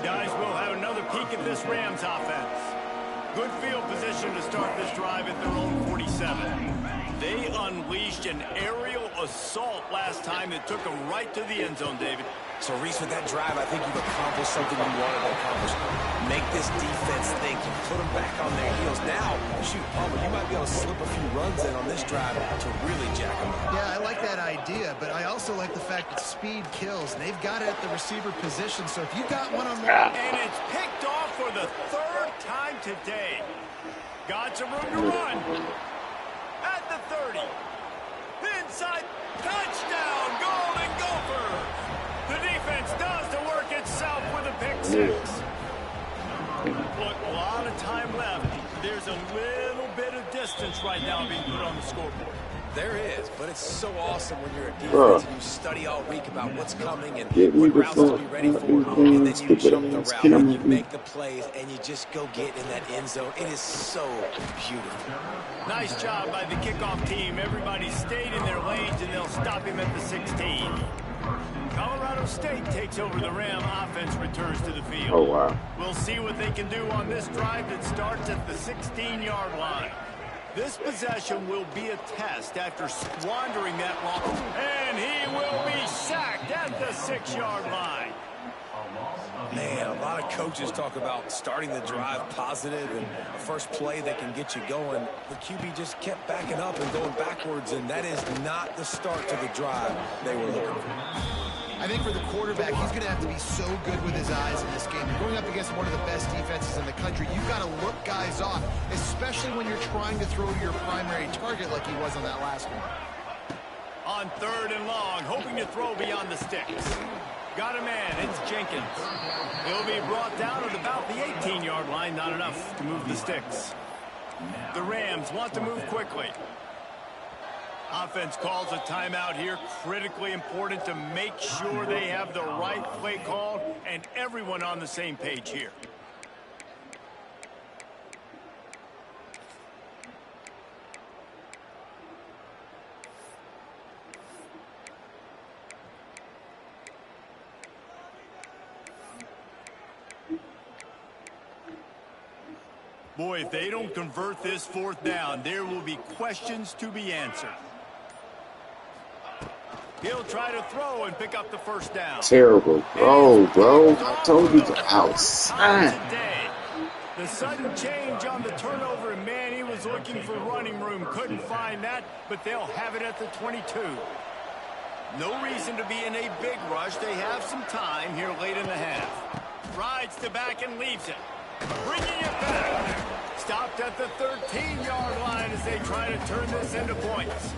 Guys, we'll have another peek at this Rams offense. Good field position to start this drive at their own 47. They unleashed an aerial assault last time that took them right to the end zone, David. So, Reese, with that drive, I think you've accomplished something you wanted to accomplish. Make this defense think. You put them back on their heels. Now, shoot, Palmer, you might be able to slip a few runs in on this drive to really jack them up. Yeah, I like that idea, but I also like the fact that speed kills. And they've got it at the receiver position, so if you got one-on-one... And it's picked off for the 3rd time today. Got some room to run. At the 30. Inside. Touchdown, Golden Gophers. The defense does the work itself with a pick 6. Look, a lot of time left. There's a little bit of distance right now being put on the scoreboard. There is, but it's so awesome when you're a defense and you study all week about what's coming and what routes to be ready for, and then you jump the route and you make the plays and you just go get in that end zone. It is so beautiful. Nice job by the kickoff team. Everybody stayed in their lanes, and they'll stop him at the 16. Colorado State takes over the Ram. Offense returns to the field. Oh, wow. We'll see what they can do on this drive that starts at the 16-yard line. This possession will be a test after squandering that ball. And he will be sacked at the 6-yard line. Man, a lot of coaches talk about starting the drive positive and a first play that can get you going. The QB just kept backing up and going backwards, and that is not the start to the drive they were looking for. I think for the quarterback, he's going to have to be so good with his eyes in this game. You're going up against one of the best defenses in the country. You've got to look guys off, especially when you're trying to throw to your primary target like he was on that last one. On 3rd and long, hoping to throw beyond the sticks. Got a man, it's Jenkins. He'll be brought down at about the 18-yard line, not enough to move the sticks. The Rams want to move quickly. Offense calls a timeout here, critically important to make sure they have the right play called and everyone on the same page here. Boy, if they don't convert this 4th down, there will be questions to be answered. He'll try to throw and pick up the 1st down. Terrible. Oh, bro. I told you to outside. Today, the sudden change on the turnover, and man, he was looking for running room. Couldn't find that, but they'll have it at the 22. No reason to be in a big rush. They have some time here late in the half. Rides the back and leaves it. Bringing it back. Stopped at the 13-yard line as they try to turn this into points.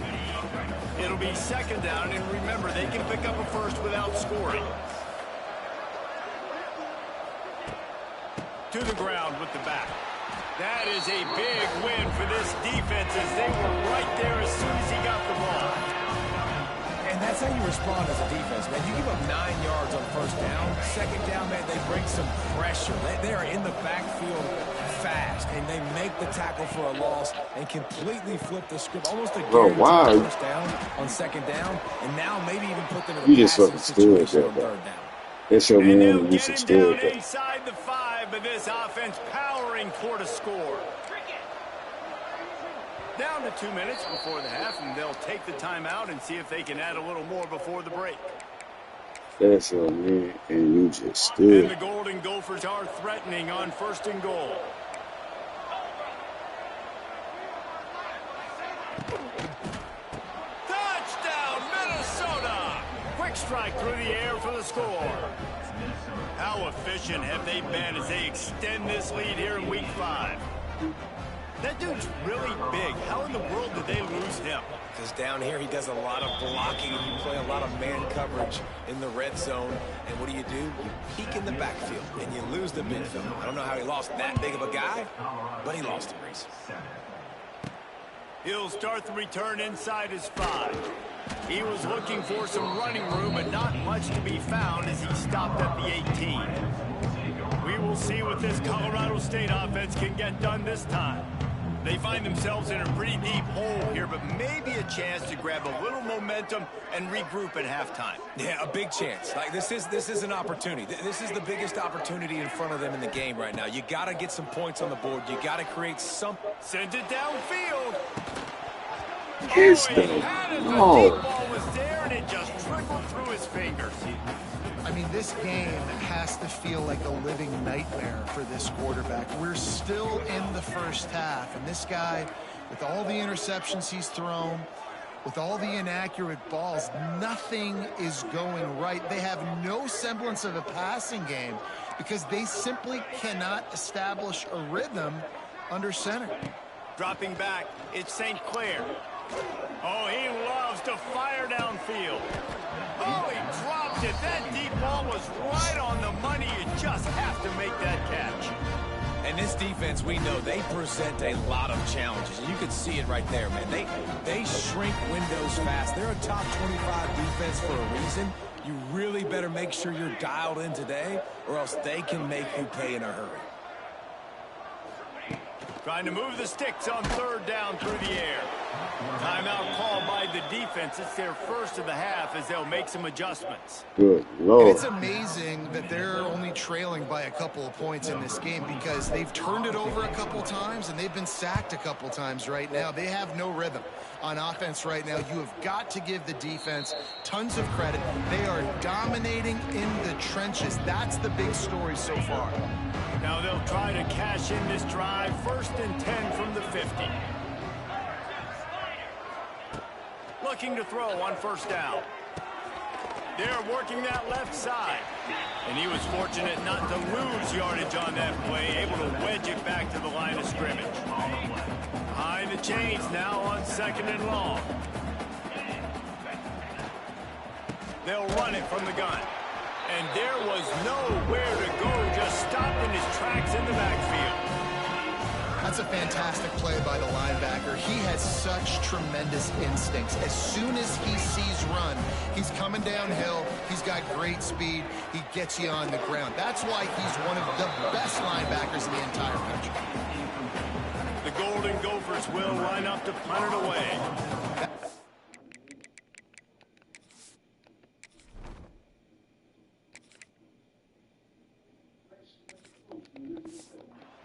It'll be 2nd down, and remember, they can pick up a first without scoring. To the ground with the back. That is a big win for this defense as they were right there as soon as he got the ball. And that's how you respond as a defense, man. You give up 9 yards on 1st down. 2nd down, man, they bring some pressure. They are in the backfield fast, and they make the tackle for a loss and completely flip the script. Almost a guaranteed 1st down on 2nd down, and now maybe even put them in a passing situation on 3rd down. That's your man. You should still down inside the 5, but this offense powering toward a score. Down to 2 minutes before the half, and they'll take the timeout and see if they can add a little more before the break. That's your man, and you just stood. And the Golden Gophers are threatening on 1st and goal. quick strike through the air for the score. How efficient have they been as they extend this lead here in week 5? That dude's really big. How in the world did they lose him? Because down here he does a lot of blocking. You play a lot of man coverage in the red zone. And what do? You peek in the backfield, and you lose the midfield. I don't know how he lost that big of a guy, but he lost him, Reese. He'll start the return inside his 5. He was looking for some running room, but not much to be found as he stopped at the 18. We will see what this Colorado State offense can get done this time. They find themselves in a pretty deep hole here, but maybe a chance to grab a little momentum and regroup at halftime. Yeah, a big chance. Like this is an opportunity. This is the biggest opportunity in front of them in the game right now. You got to get some points on the board. You got to create some. Send it downfield. It's he had it. The deep ball was there, and it just trickled through his fingers. I mean, this game has to feel like a living nightmare for this quarterback. We're still in the first half, and this guy, with all the interceptions he's thrown, with all the inaccurate balls, nothing is going right. They have no semblance of a passing game because they simply cannot establish a rhythm under center. Dropping back, it's St. Clair. Oh, he loves to fire downfield. Oh, he dropped it. That deep ball was right on the money. You just have to make that catch. And this defense, we know, they present a lot of challenges. And you can see it right there, man. They shrink windows fast. They're a top 25 defense for a reason. You really better make sure you're dialed in today, or else they can make you pay in a hurry. Trying to move the sticks on 3rd down through the air. Timeout called by the defense. It's their first of the half as they'll make some adjustments. Good And Lord. it's amazing that they're only trailing by a couple of points in this game because they've turned it over a couple times and they've been sacked a couple times right now. They have no rhythm on offense right now. You have got to give the defense tons of credit. They are dominating in the trenches. That's the big story so far. Now they'll try to cash in this drive. 1st and 10 from the 50. Looking to throw on 1st down. They're working that left side. And he was fortunate not to lose yardage on that play, able to wedge it back to the line of scrimmage. Behind the chains now on 2nd and long. They'll run it from the gun. And there was nowhere to go, just stopped in his tracks in the backfield. That's a fantastic play by the linebacker. He has such tremendous instincts. As soon as he sees run, he's coming downhill. He's got great speed. He gets you on the ground. That's why he's one of the best linebackers in the entire country. The Golden Gophers will line up to punt it away.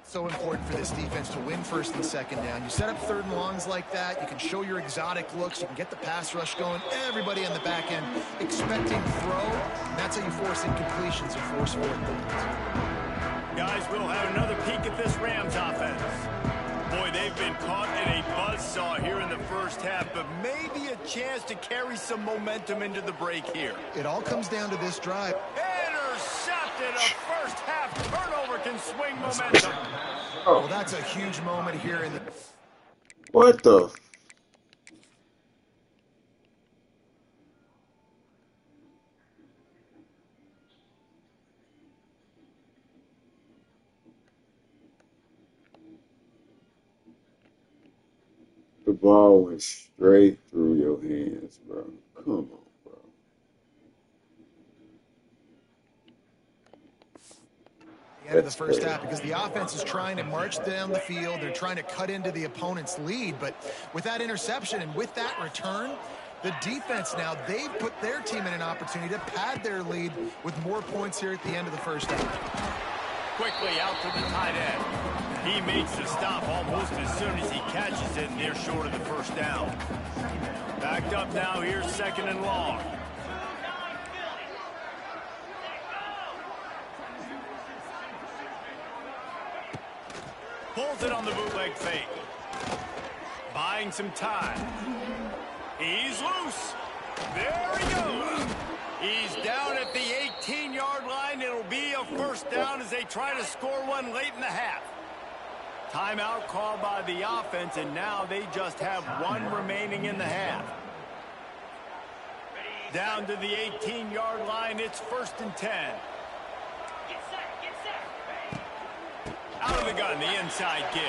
So important for this defense to win 1st and 2nd down. You set up 3rd and longs like that. You can show your exotic looks. You can get the pass rush going. Everybody on the back end expecting throw. And that's how you force incompletions and force 4th downs. Guys, we'll have another peek at this Rams offense. Boy, they've been caught in a buzzsaw here in the first half, but maybe a chance to carry some momentum into the break here. It all comes down to this drive. Intercepted. A first half turnover can swing momentum. Well, that's a huge moment here in the... What the? The ball went straight through your hands, bro. Come on, bro. The end of the first half because the offense is trying to march down the field. They're trying to cut into the opponent's lead, but with that interception and with that return, the defense now, they've put their team in an opportunity to pad their lead with more points here at the end of the first half. Quickly out to the tight end. He makes the stop almost as soon as he catches it, and they're short of the 1st down. Backed up now, here's 2nd and long. Pulls it on the bootleg fake. Buying some time. He's loose. There he goes. He's down at the 18-yard line. It'll be a first down as they try to score one late in the half. Timeout called by the offense, and now they just have one remaining in the half. Down to the 18-yard line, it's 1st and 10. Out of the gun, the inside give.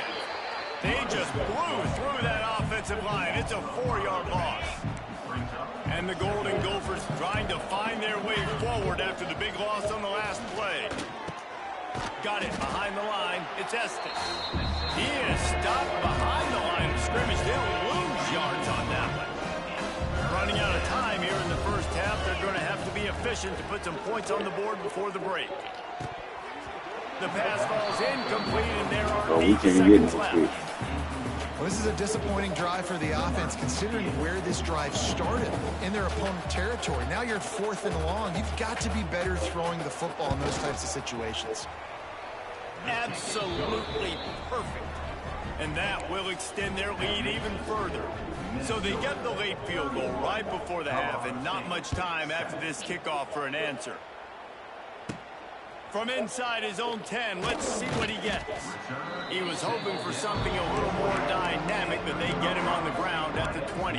They just blew through that offensive line. It's a 4-yard loss. And the Golden Gophers trying to find their way forward after the big loss on the last play. Got it behind the line. It's Estes. He is stopped behind the line of scrimmage. They'll lose yards on that one. Running out of time here in the first half. They're going to have to be efficient to put some points on the board before the break. The pass falls incomplete, and there are 8 seconds left. Well, this is a disappointing drive for the offense, considering where this drive started, in their opponent territory. Now you're 4th and long. You've got to be better throwing the football in those types of situations. Absolutely perfect. And that will extend their lead even further. So they get the late field goal right before the half, and not much time after this kickoff for an answer. From inside his own 10, let's see what he gets. He was hoping for something a little more dynamic, but they get him on the ground at the 20.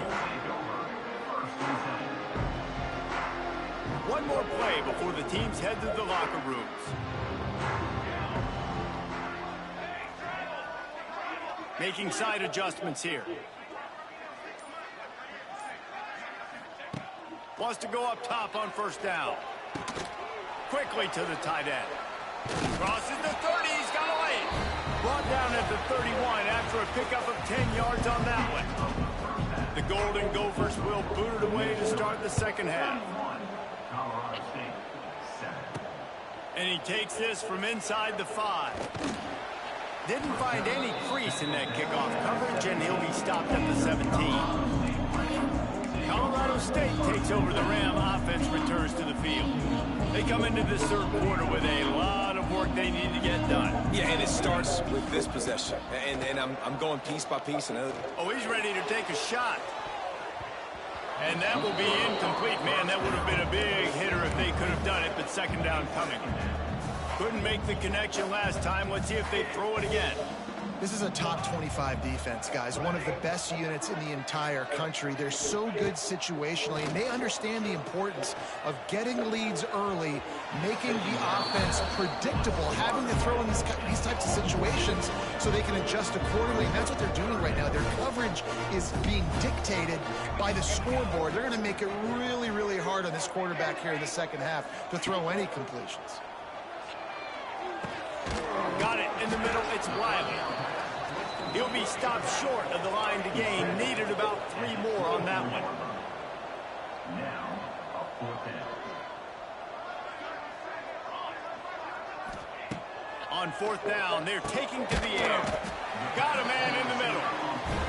One more play before the teams head to the locker rooms. Making side adjustments here. Wants to go up top on 1st down. Quickly to the tight end. Crosses the 30. He's got away. Brought down at the 31 after a pickup of 10 yards on that one. The Golden Gophers will boot it away to start the second half. And he takes this from inside the 5. Didn't find any crease in that kickoff coverage, and he'll be stopped at the 17. Colorado State takes over the Ram offense, returns to the field. They come into this third quarter with a lot of work they need to get done. Yeah, and it starts with this possession. And I'm going piece by piece. Oh, he's ready to take a shot. And that will be incomplete. Man, that would have been a big hitter if they could have done it, but second down coming. Couldn't make the connection last time. Let's see if they throw it again. This is a top 25 defense, guys. One of the best units in the entire country. They're so good situationally, and they understand the importance of getting leads early, making the offense predictable, having to throw in these types of situations so they can adjust accordingly. And that's what they're doing right now. Their coverage is being dictated by the scoreboard. They're going to make it really, really hard on this quarterback here in the second half to throw any completions. Got it in the middle. It's Wiley. He'll be stopped short of the line to gain. Needed about 3 more on that one. On 4th down, they're taking to the air. Got a man in the middle.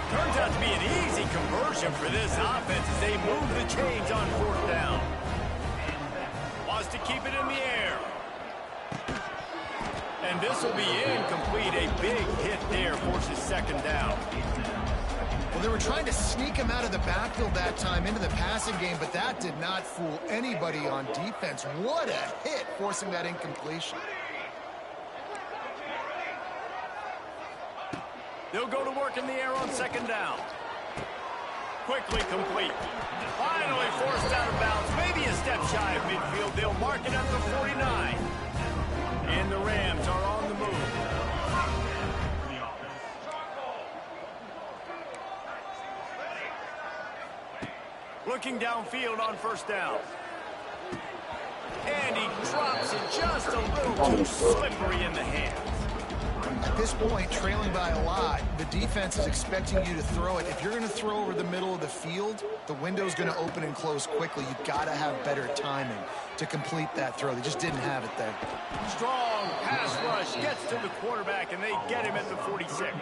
Turns out to be an easy conversion for this offense as they move the chains on 4th down. Wants to keep it in the air. And this will be incomplete. A big hit there forces second down. Well, they were trying to sneak him out of the backfield that time into the passing game, but that did not fool anybody on defense. What a hit, forcing that incompletion. They'll go to work in the air on second down. Quickly complete. Finally forced out of bounds. Maybe a step shy of midfield. They'll mark it at the 49. And the Rams are on the move. Looking downfield on 1st down. And he drops it just a little too slippery in the hands. At this point, trailing by a lot, the defense is expecting you to throw it. If you're going to throw over the middle of the field, the window's going to open and close quickly. You've got to have better timing to complete that throw. They just didn't have it there. Strong pass rush gets to the quarterback, and they get him at the 46.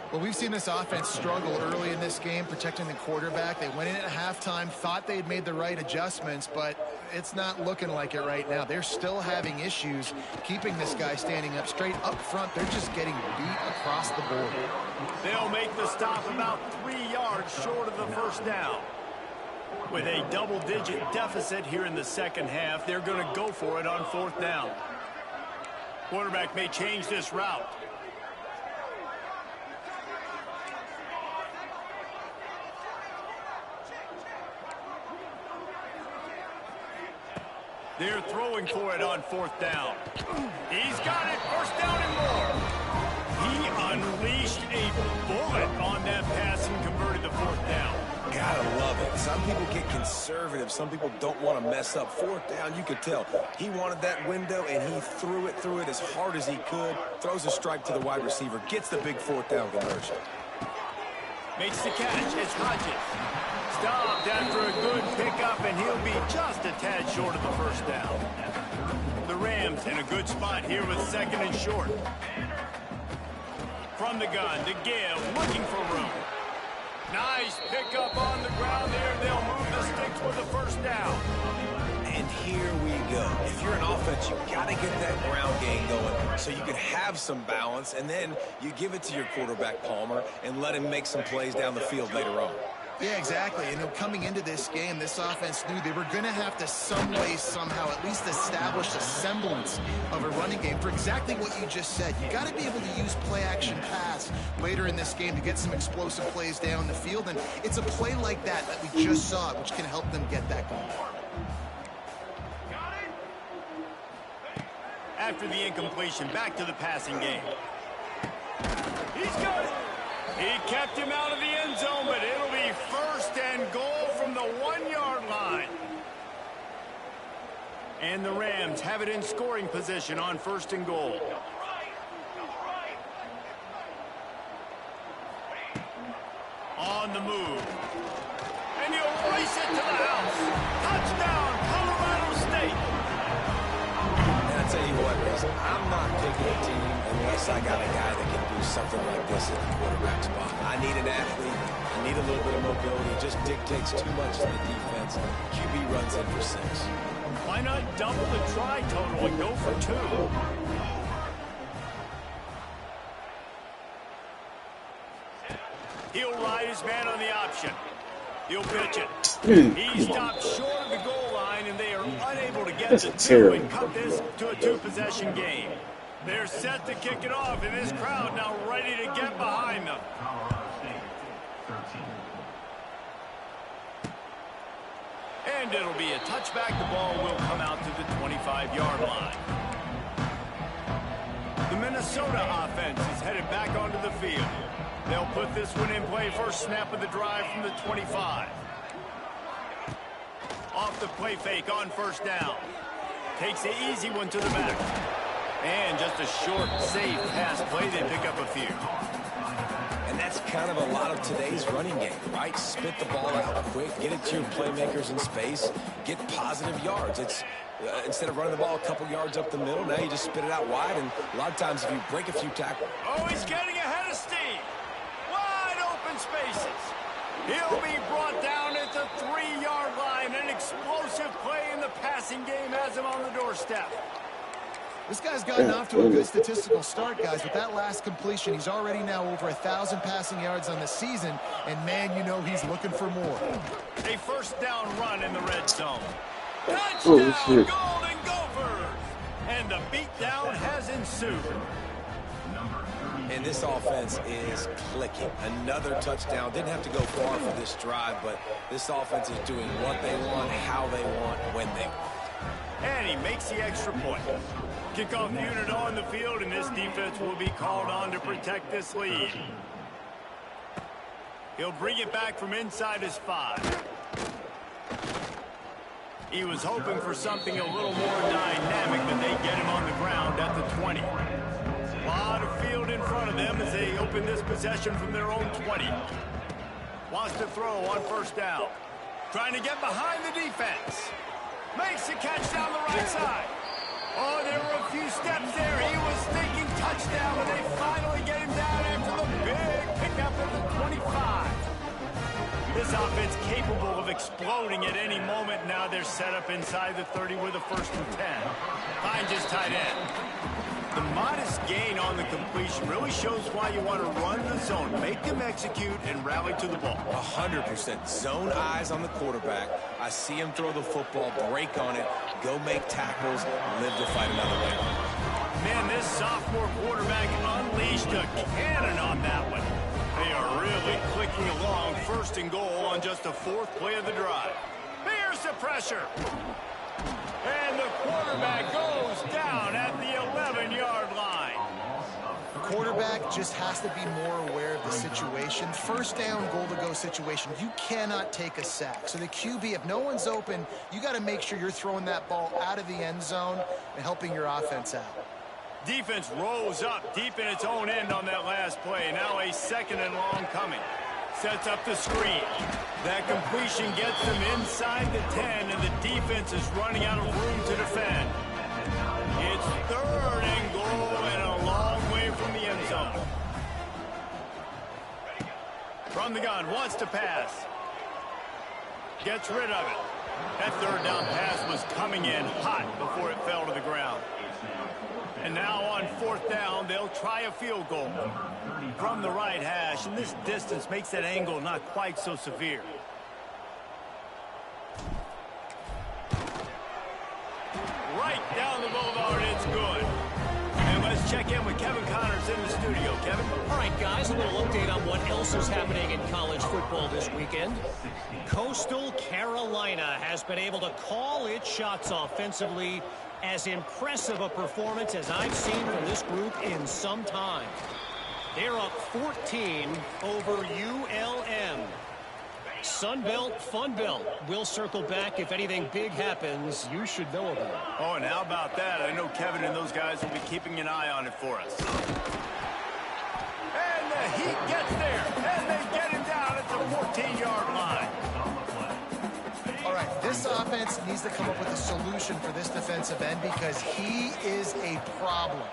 Well, we've seen this offense struggle early in this game, protecting the quarterback. They went in at halftime, thought they had made the right adjustments, but it's not looking like it right now. They're still having issues keeping this guy standing up straight up front. They're just getting beat across the board. They'll make the stop about 3 yards short of the 1st down. With a double-digit deficit here in the second half, they're going to go for it on 4th down. Quarterback may change this route. They're throwing for it on 4th down. He's got it. 1st down and more. He unleashed a bullet on that pass and converted the 4th down. Gotta love it. Some people get conservative. Some people don't want to mess up. 4th down, you could tell. He wanted that window, and he threw it as hard as he could. Throws a strike to the wide receiver. Gets the big 4th down conversion. Makes the catch. It's Hodges. Stopped after a good pickup, and he'll be just a tad short of the 1st down. The Rams in a good spot here with 2nd and short. From the gun to give, looking for room. Nice pickup on the ground there. They'll move the sticks with the 1st down. And here we go. If you're an offense, you've got to get that ground game going so you can have some balance, and then you give it to your quarterback, Palmer, and let him make some plays down the field later on. Yeah, exactly. And coming into this game, this offense knew they were going to have to some way, somehow, at least establish a semblance of a running game for exactly what you just said. You got to be able to use play-action pass later in this game to get some explosive plays down the field. And it's a play like that we just saw, which can help them get that going. After the incompletion, back to the passing game. He's got it. He kept him out of the end zone, but it'll be 1st and goal from the 1-yard line. And the Rams have it in scoring position on 1st and goal. On the move. And he'll race it to the house. Touchdown, Colorado State. And I tell you what, Reese, I'm not picking a team unless I got a guy that can do something like this at the quarterback spot. I need an athlete. I need a little bit of mobility. It just dictates too much to the defense. QB runs in for 6. Why not double the try total and go for 2? He'll ride his man on the option. He'll pitch it. He stopped short of the goal line, and they are unable to get the 2 and cut this to a 2-possession game. They're set to kick it off, and this crowd now ready to get behind them. And it'll be a touchback. The ball will come out to the 25-yard line. The Minnesota offense is headed back onto the field. They'll put this one in play. First snap of the drive from the 25. Off the play fake on 1st down. Takes the easy one to the back. And just a short, safe pass play. They pick up a few. And that's kind of a lot of today's running game, right? Spit the ball out quick, get it to your playmakers in space, get positive yards. It's instead of running the ball a couple yards up the middle, now you just spit it out wide, and a lot of times if you break a few tackles. Oh, he's getting ahead of steam. Wide open spaces. He'll be brought down at the 3-yard line. An explosive play in the passing game has him on the doorstep. This guy's gotten off to a good statistical start, guys. With that last completion, he's already now over 1,000 passing yards on the season. And, man, you know he's looking for more. A 1st down run in the red zone. Touchdown, Golden Gophers! And the beatdown has ensued. And this offense is clicking. Another touchdown. Didn't have to go far for this drive, but this offense is doing what they want, how they want, when they want. And he makes the extra point. Kickoff unit on the field, and this defense will be called on to protect this lead. He'll bring it back from inside his 5. He was hoping for something a little more dynamic, but they get him on the ground at the 20. A lot of field in front of them as they open this possession from their own 20. Wants to throw on 1st down. Trying to get behind the defense. Makes the catch down the right side. Oh, there were a few steps there. He was thinking touchdown, but they finally get him down after the big pickup at the 25. This offense capable of exploding at any moment. Now they're set up inside the 30 with a 1st and 10. Finds his tight end. The modest gain on the completion really shows why you want to run the zone. Make them execute and rally to the ball. 100%. Zone eyes on the quarterback. I see him throw the football, break on it, go make tackles, live to fight another way. Man, this sophomore quarterback unleashed a cannon on that one. They are really clicking along. First and goal on just the 4th play of the drive. Here's the pressure. And the quarterback goes down at the 11-yard line. The quarterback just has to be more aware of the situation. First down, goal-to-go situation. You cannot take a sack. So the QB, if no one's open, you got to make sure you're throwing that ball out of the end zone and helping your offense out. Defense rose up deep in its own end on that last play. Now a 2nd and long coming. Sets up the screen. That completion gets them inside the 10, and the defense is running out of room to defend. It's 3rd and goal and a long way from the end zone. From the gun, wants to pass. Gets rid of it. That 3rd down pass was coming in hot before it fell to the ground. And now on 4th down, they'll try a field goal from the right hash. And this distance makes that angle not quite so severe. Right down the boulevard, it's good. And let's check in with Kevin Connors in the studio. Kevin? All right, guys, a little update on what else is happening in college football this weekend. Coastal Carolina has been able to call its shots offensively. As impressive a performance as I've seen from this group in some time. They're up 14 over ULM. Sunbelt, Funbelt. We'll circle back if anything big happens you should know about. Oh, and how about that? I know Kevin and those guys will be keeping an eye on it for us. And the Heat gets there, and they get him down at the 14-yard line. All right, this offense needs to come up with a solution for this defensive end because he is a problem.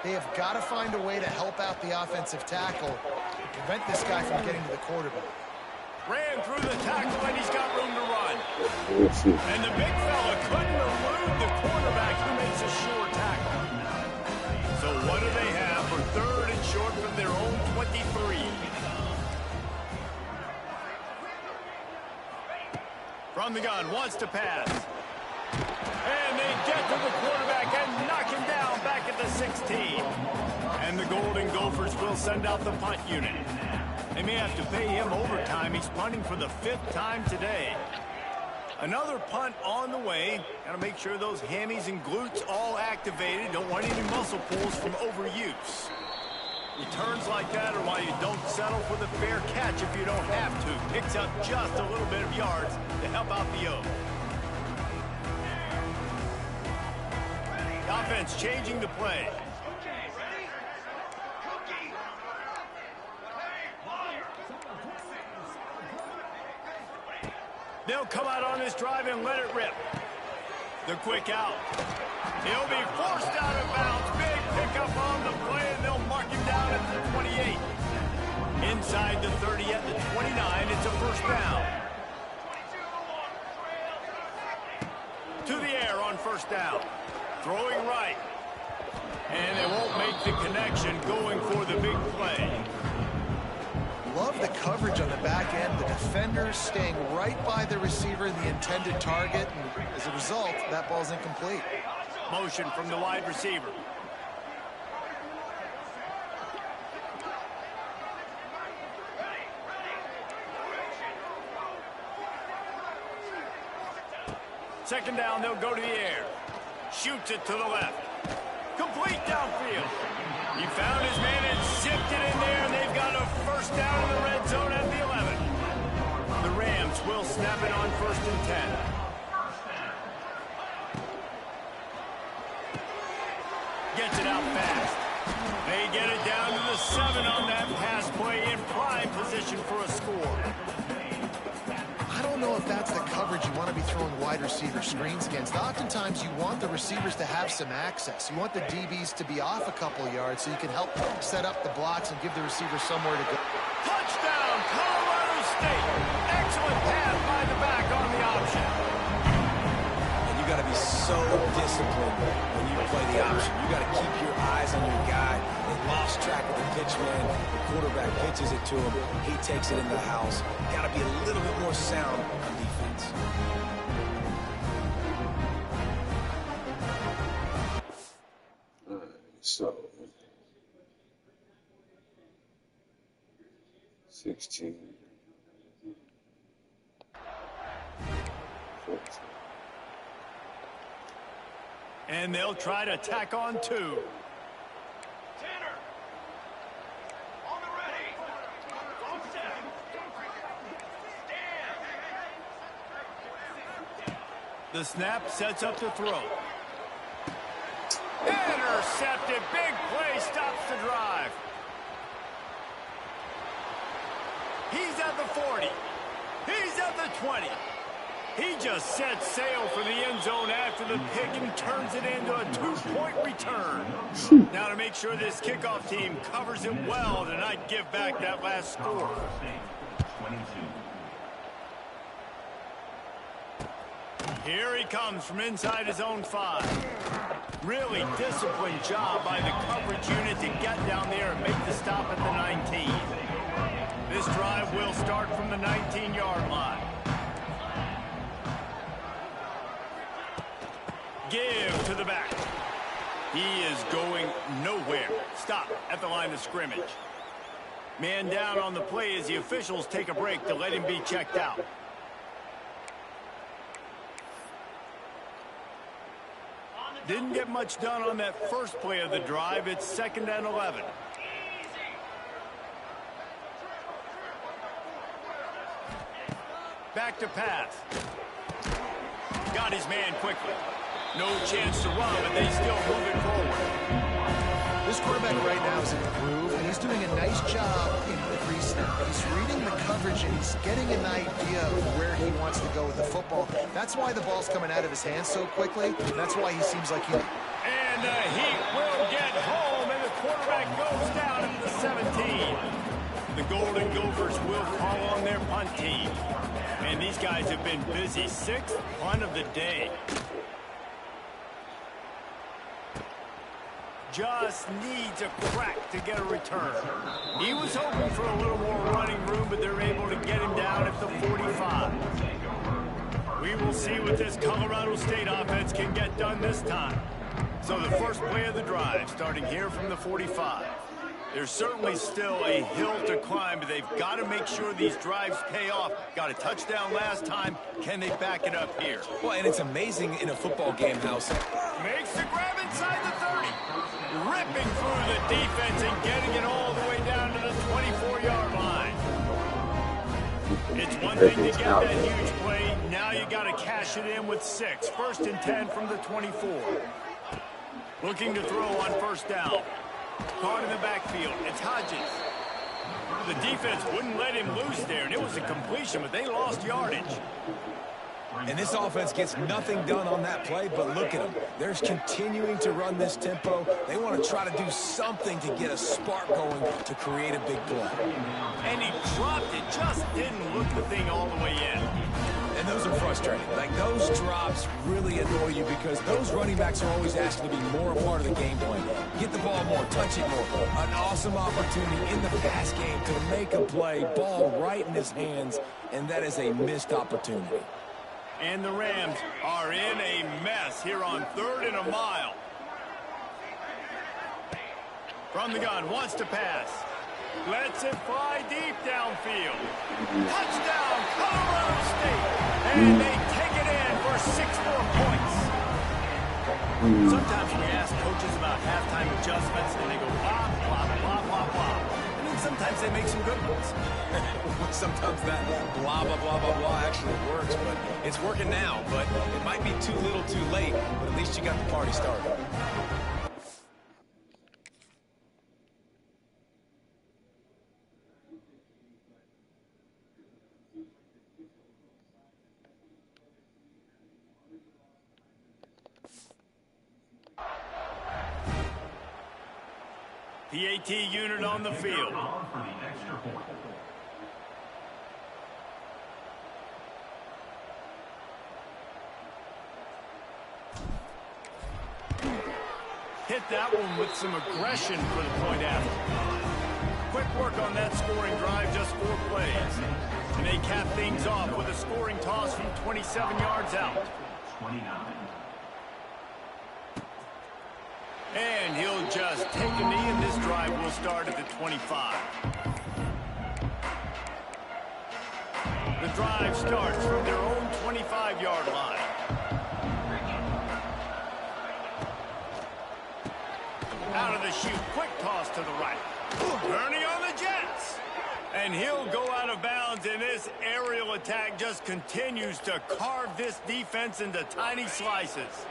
They have got to find a way to help out the offensive tackle to prevent this guy from getting to the quarterback. Ran through the tackle, and he's got room to run. And the big fella couldn't elude the quarterback who makes a sure tackle. So what do they have for 3rd and short from their own 23? From the gun, wants to pass. And they get to the quarterback and knock him down back at the 16. And the Golden Gophers will send out the punt unit. They may have to pay him overtime. He's punting for the 5th time today. Another punt on the way. Got to make sure those hammies and glutes all activated. Don't want any muscle pulls from overuse. Returns like that are why you don't settle for the fair catch if you don't have to. Picks up just a little bit of yards to help out the O. The offense changing the play. They'll come out on this drive and let it rip. The quick out. He'll be forced out of bounds. Big pickup on the play, and they'll mark him down at the 28. Inside the 30 at the 29, it's a 1st down. To the air on 1st down. Throwing right. And they won't make the connection going for the big play. Love the coverage on the back end. The defenders staying right by the receiver, the intended target. And as a result, that ball's incomplete. Motion from the wide receiver. Second down, they'll go to the air. Shoots it to the left. Complete downfield. He found his man and zipped it in there, and they've got a 1st down in the red zone at the 11. The Rams will snap it on 1st and 10. Gets it out fast. They get it down to the 7 on that pass play in prime position for a score. I don't know if that's the coverage you want to be throwing wide receiver screens against. Oftentimes you want the receivers to have some access. You want the DBs to be off a couple yards so you can help set up the blocks and give the receiver somewhere to go. Touchdown, Colorado State. Excellent pass by the back on the option. And you got to be so disciplined when you play the option. You got to keep your eyes on your guy. They lost track of the pitch, man. The quarterback pitches it to him. He takes it into the house. Got to be a little bit more sound on defense. So 16, 14. And they'll try to tack on 2. Tanner, on the ready. On set. Stand. The snap sets up the throw. Intercepted. Big play stops the drive. He's at the 40. He's at the 20. He just sets sail for the end zone after the pick and turns it into a 2-point return. Now to make sure this kickoff team covers it well to not give back that last score. Here he comes from inside his own 5. Really disciplined job by the coverage unit to get down there and make the stop at the 19. This drive will start from the 19-yard line. Give to the back. He is going nowhere. Stop at the line of scrimmage. Man down on the play as the officials take a break to let him be checked out. Didn't get much done on that first play of the drive. It's 2nd and 11. Back to pass. Got his man quickly. No chance to run, but they still move it forward. This quarterback right now is in a groove, and he's doing a nice job in the pre-snap. He's reading the coverage, and he's getting an idea of where he wants to go with the football. That's why the ball's coming out of his hands so quickly. That's why he seems like he... And the Heat will get home, and the quarterback goes down at the 17. The Golden Gophers will call on their punt team. And these guys have been busy. 6th punt of the day. Just needs a crack to get a return. He was hoping for a little more running room, but they're able to get him down at the 45. We will see what this Colorado State offense can get done this time. So the first play of the drive, starting here from the 45. There's certainly still a hill to climb, but they've got to make sure these drives pay off. Got a touchdown last time. Can they back it up here? Well, and it's amazing in a football game how... Makes the grab inside the 30. Ripping through the defense and getting it all the way down to the 24-yard line. It's one thing to get that huge play. Now you got to cash it in with 6. 1st and 10 from the 24. Looking to throw on 1st down. Caught in the backfield. It's Hodges. The defense wouldn't let him loose there, and it was a completion, but they lost yardage. And this offense gets nothing done on that play, but look at them. They're continuing to run this tempo. They want to try to do something to get a spark going to create a big play. And he dropped it. Just didn't look the thing all the way in. And those are frustrating. Like, those drops really annoy you because those running backs are always asked to be more a part of the game plan. Get the ball more, touch it more. An awesome opportunity in the pass game to make a play, ball right in his hands, and that is a missed opportunity. And the Rams are in a mess here on 3rd and a mile. From the gun, wants to pass. Lets it fly deep downfield. Touchdown, Colorado State. And they take it in for 6 more points. Sometimes we ask coaches about halftime adjustments, and they go blah, blah, blah, blah, blah. And then sometimes they make some good ones. Sometimes that blah, blah, blah, blah, blah actually works, but it's working now. But it might be too little too late, but at least you got the party started. PAT unit on the field. hit that one with some aggression for the point after. Quick work on that scoring drive, just 4 plays. And they cap things off with a scoring toss from 27 yards out. And he'll just take a knee, and this drive will start at the 25. The drive starts from their own 25-yard line. Out of the chute, quick toss to the right. Turning on the Jets. And he'll go out of bounds, and this aerial attack just continues to carve this defense into tiny slices.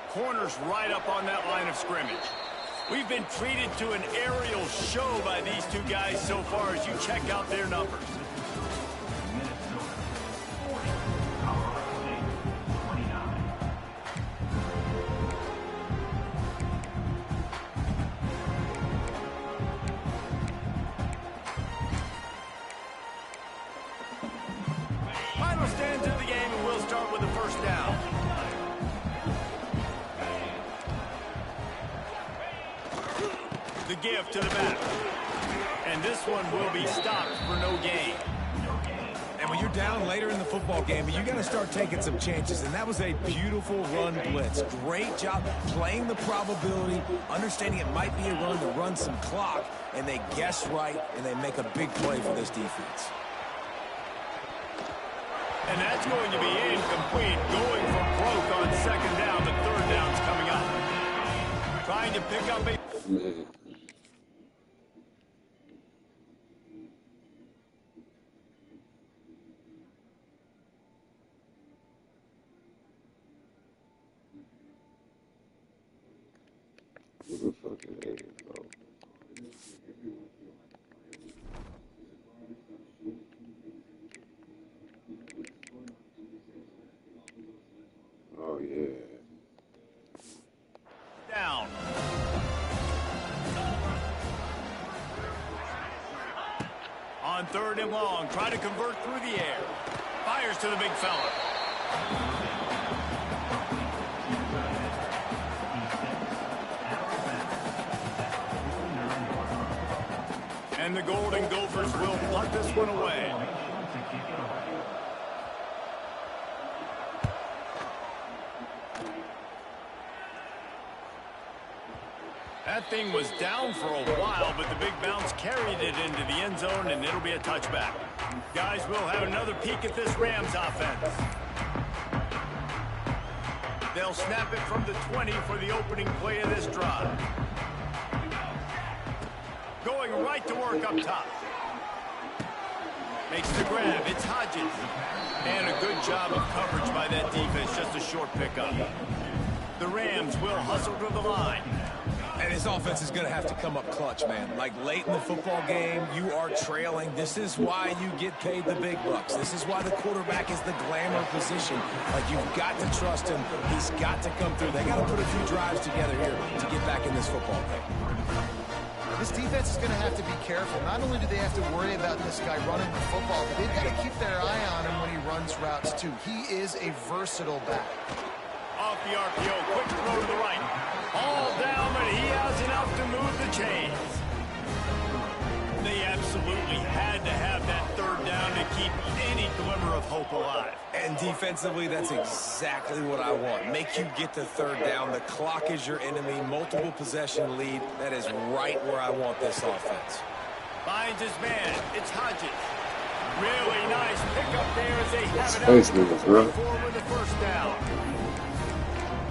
Corners right up on that line of scrimmage. We've been treated to an aerial show by these two guys so far as you check out their numbers. Final stands of the game, and we'll start with the first down. The give to the back. And this one will be stopped for no gain. And when you're down later in the football game, you got to start taking some chances. And that was a beautiful run blitz. Great job playing the probability, understanding it might be a run to run some clock. And they guess right, and they make a big play for this defense. And that's going to be incomplete. Going for broke on second down. The third down's coming up. Trying to pick up a... Man. Who the fuck is that, bro? Oh, yeah. Down. On third and long, try to convert through the air. Fires to the big fella. And the Golden Gophers will punt this one away. That thing was down for a while, but the big bounce carried it into the end zone, and it'll be a touchback. Guys, we'll have another peek at this Rams offense. They'll snap it from the 20 for the opening play of this drive. Going right to work up top. Makes the grab. It's Hodges. And a good job of coverage by that defense. Just a short pickup. The Rams will hustle to the line. And his offense is going to have to come up clutch, man. Like late in the football game, you are trailing. This is why you get paid the big bucks. This is why the quarterback is the glamour position. Like, you've got to trust him. He's got to come through. They got to put a few drives together here to get back in this football game. This defense is going to have to be careful. Not only do they have to worry about this guy running the football, but they've got to keep their eye on him when he runs routes, too. He is a versatile back. Off the RPO, quick throw to the right. All down, but he has enough to move the chains. They absolutely had to have that third down to keep any glimmer of hope alive. And defensively, that's exactly what I want. Make you get the third down. The clock is your enemy. Multiple possession lead. That is right where I want this offense. Finds his man. It's Hodges. Really nice pickup there as they have it out for the first down.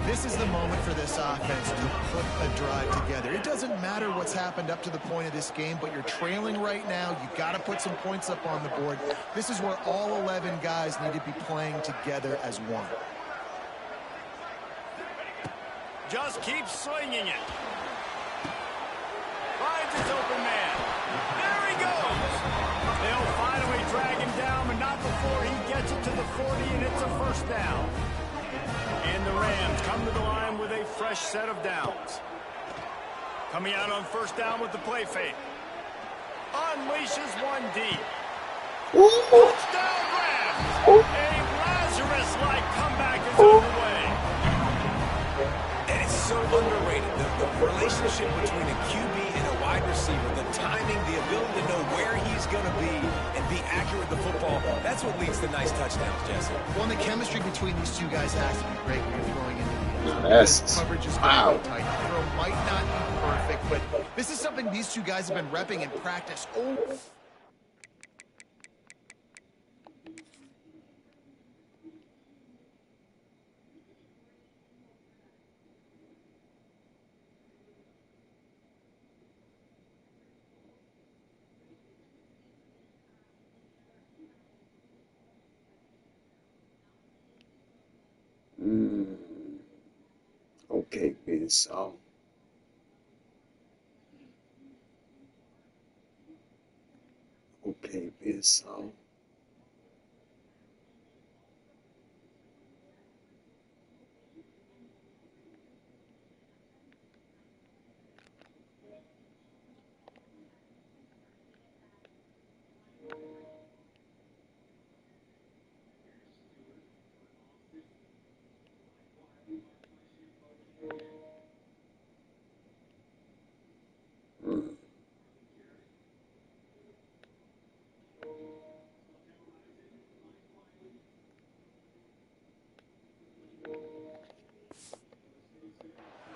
This is the moment for this offense to put a drive together. It doesn't matter what's happened up to the point of this game, but you're trailing right now. You've got to put some points up on the board. This is where all 11 guys need to be playing together as one. Just keep slinging it. Finds his open man. There he goes. They'll finally drag him down, but not before he gets it to the 40, and it's a first down. And the Rams come to the line with a fresh set of downs. Coming out on first down with the play fake. Unleashes one deep. Touchdown Rams! A Lazarus-like comeback is underway. And it's so underrated. the relationship between a QB and a wide receiver, the timing, the ability to know where he's going to be and be accurate with the football, that's what leads to nice touchdowns, Jesse. Well, the chemistry between these two guys has to be great when you're throwing into the end zone. That's Coverage is wow. going to be tight. The throw might not be perfect, but this is something these two guys have been repping in practice. Oh. Okay, Ben Saul. Okay, Ben Saul.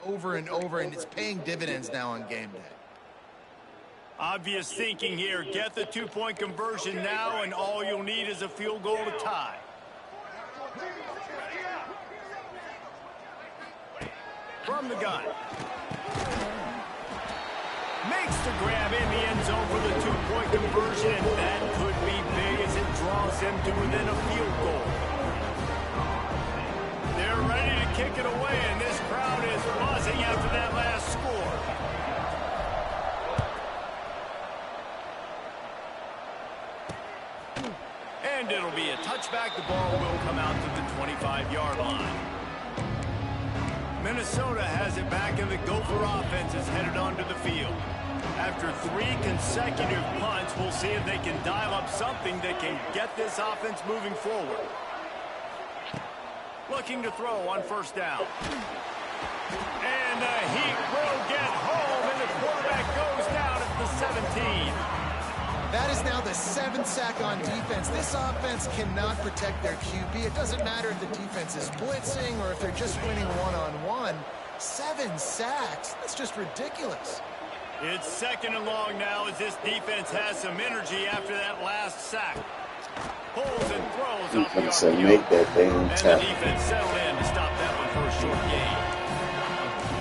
Over and over, and it's paying dividends now on game day. Obvious thinking here. Get the two-point conversion now, and all you'll need is a field goal to tie. From the gun. Makes the grab in the end zone for the two-point conversion, and that could be big as it draws them to within a field goal. They're ready to kick it away, and this crowd is buzzing after that last score. And it'll be a touchback. The ball will come out to the 25-yard line. Minnesota has it back, and the Gopher offense is headed onto the field. After 3 consecutive punts, we'll see if they can dial up something that can get this offense moving forward. Looking to throw on first down. And the heat will get home, and the quarterback goes down at the 17. That is now the 7th sack on defense. This offense cannot protect their QB. It doesn't matter if the defense is blitzing or if they're just winning one-on-one. 7 sacks. That's just ridiculous. It's 2nd and long now as this defense has some energy after that last sack. Pulls and throws off the RPO. Make that damn and the defense settled in to stop that one for a short gain.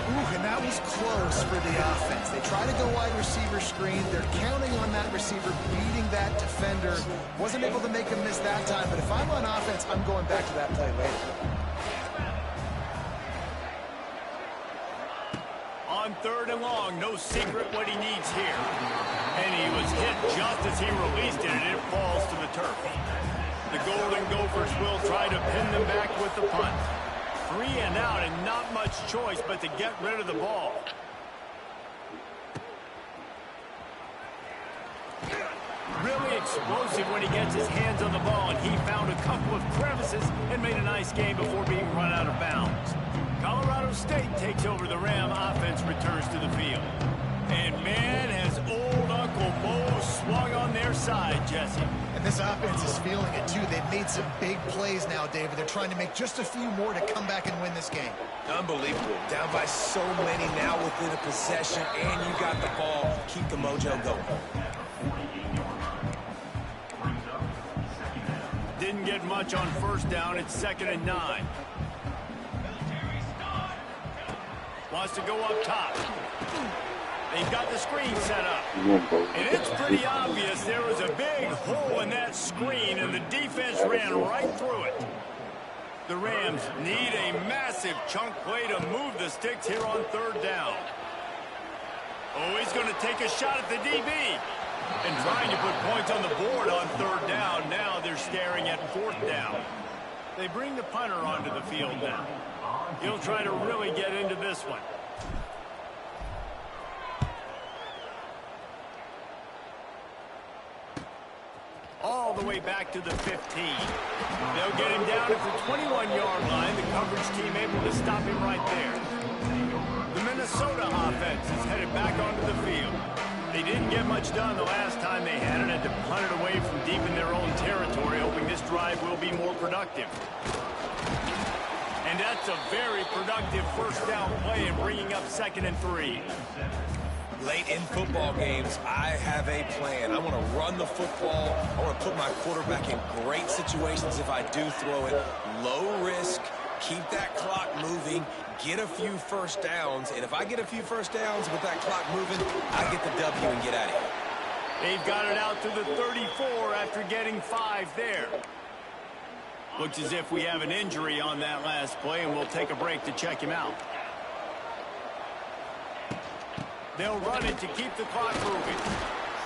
Ooh, and that was close for the offense. They try to go wide receiver screen. They're counting on that receiver beating that defender. Wasn't able to make him miss that time, but if I'm on offense, I'm going back to that play later. On 3rd and long, no secret what he needs here. And he was hit just as he released it, and it falls to the turf. The Golden Gophers will try to pin them back with the punt. 3 and out, and not much choice but to get rid of the ball. Really explosive when he gets his hands on the ball, and he found a couple of crevices and made a nice game before being run out of bounds. Colorado State takes over. The Ram offense returns to the field. And man, has old Uncle Mo swung on their side, Jesse. And this offense is feeling it too. They've made some big plays now, David. They're trying to make just a few more to come back and win this game. Unbelievable. Down by so many now within a possession, and you got the ball. Keep the mojo going. Didn't get much on first down. It's 2nd and 9. Wants to go up top. They've got the screen set up. And it's pretty obvious there was a big hole in that screen, and the defense ran right through it. The Rams need a massive chunk play to move the sticks here on 3rd down. Oh, he's going to take a shot at the DB. And trying to put points on the board on 3rd down. Now they're staring at 4th down. They bring the punter onto the field now. He'll try to really get into this one. All the way back to the 15. They'll get him down at the 21-yard line. The coverage team able to stop him right there. The Minnesota offense is headed back onto the field. They didn't get much done the last time they had it, had to punt it away from deep in their own territory, hoping this drive will be more productive. And that's a very productive first down play and bringing up 2nd and 3. Late in football games, I have a plan. I want to run the football. I want to put my quarterback in great situations if I do throw it. Low risk, keep that clock moving, get a few first downs. And if I get a few first downs with that clock moving, I get the W and get out of here. They've got it out to the 34 after getting 5 there. Looks as if we have an injury on that last play, and we'll take a break to check him out. They'll run it to keep the clock moving.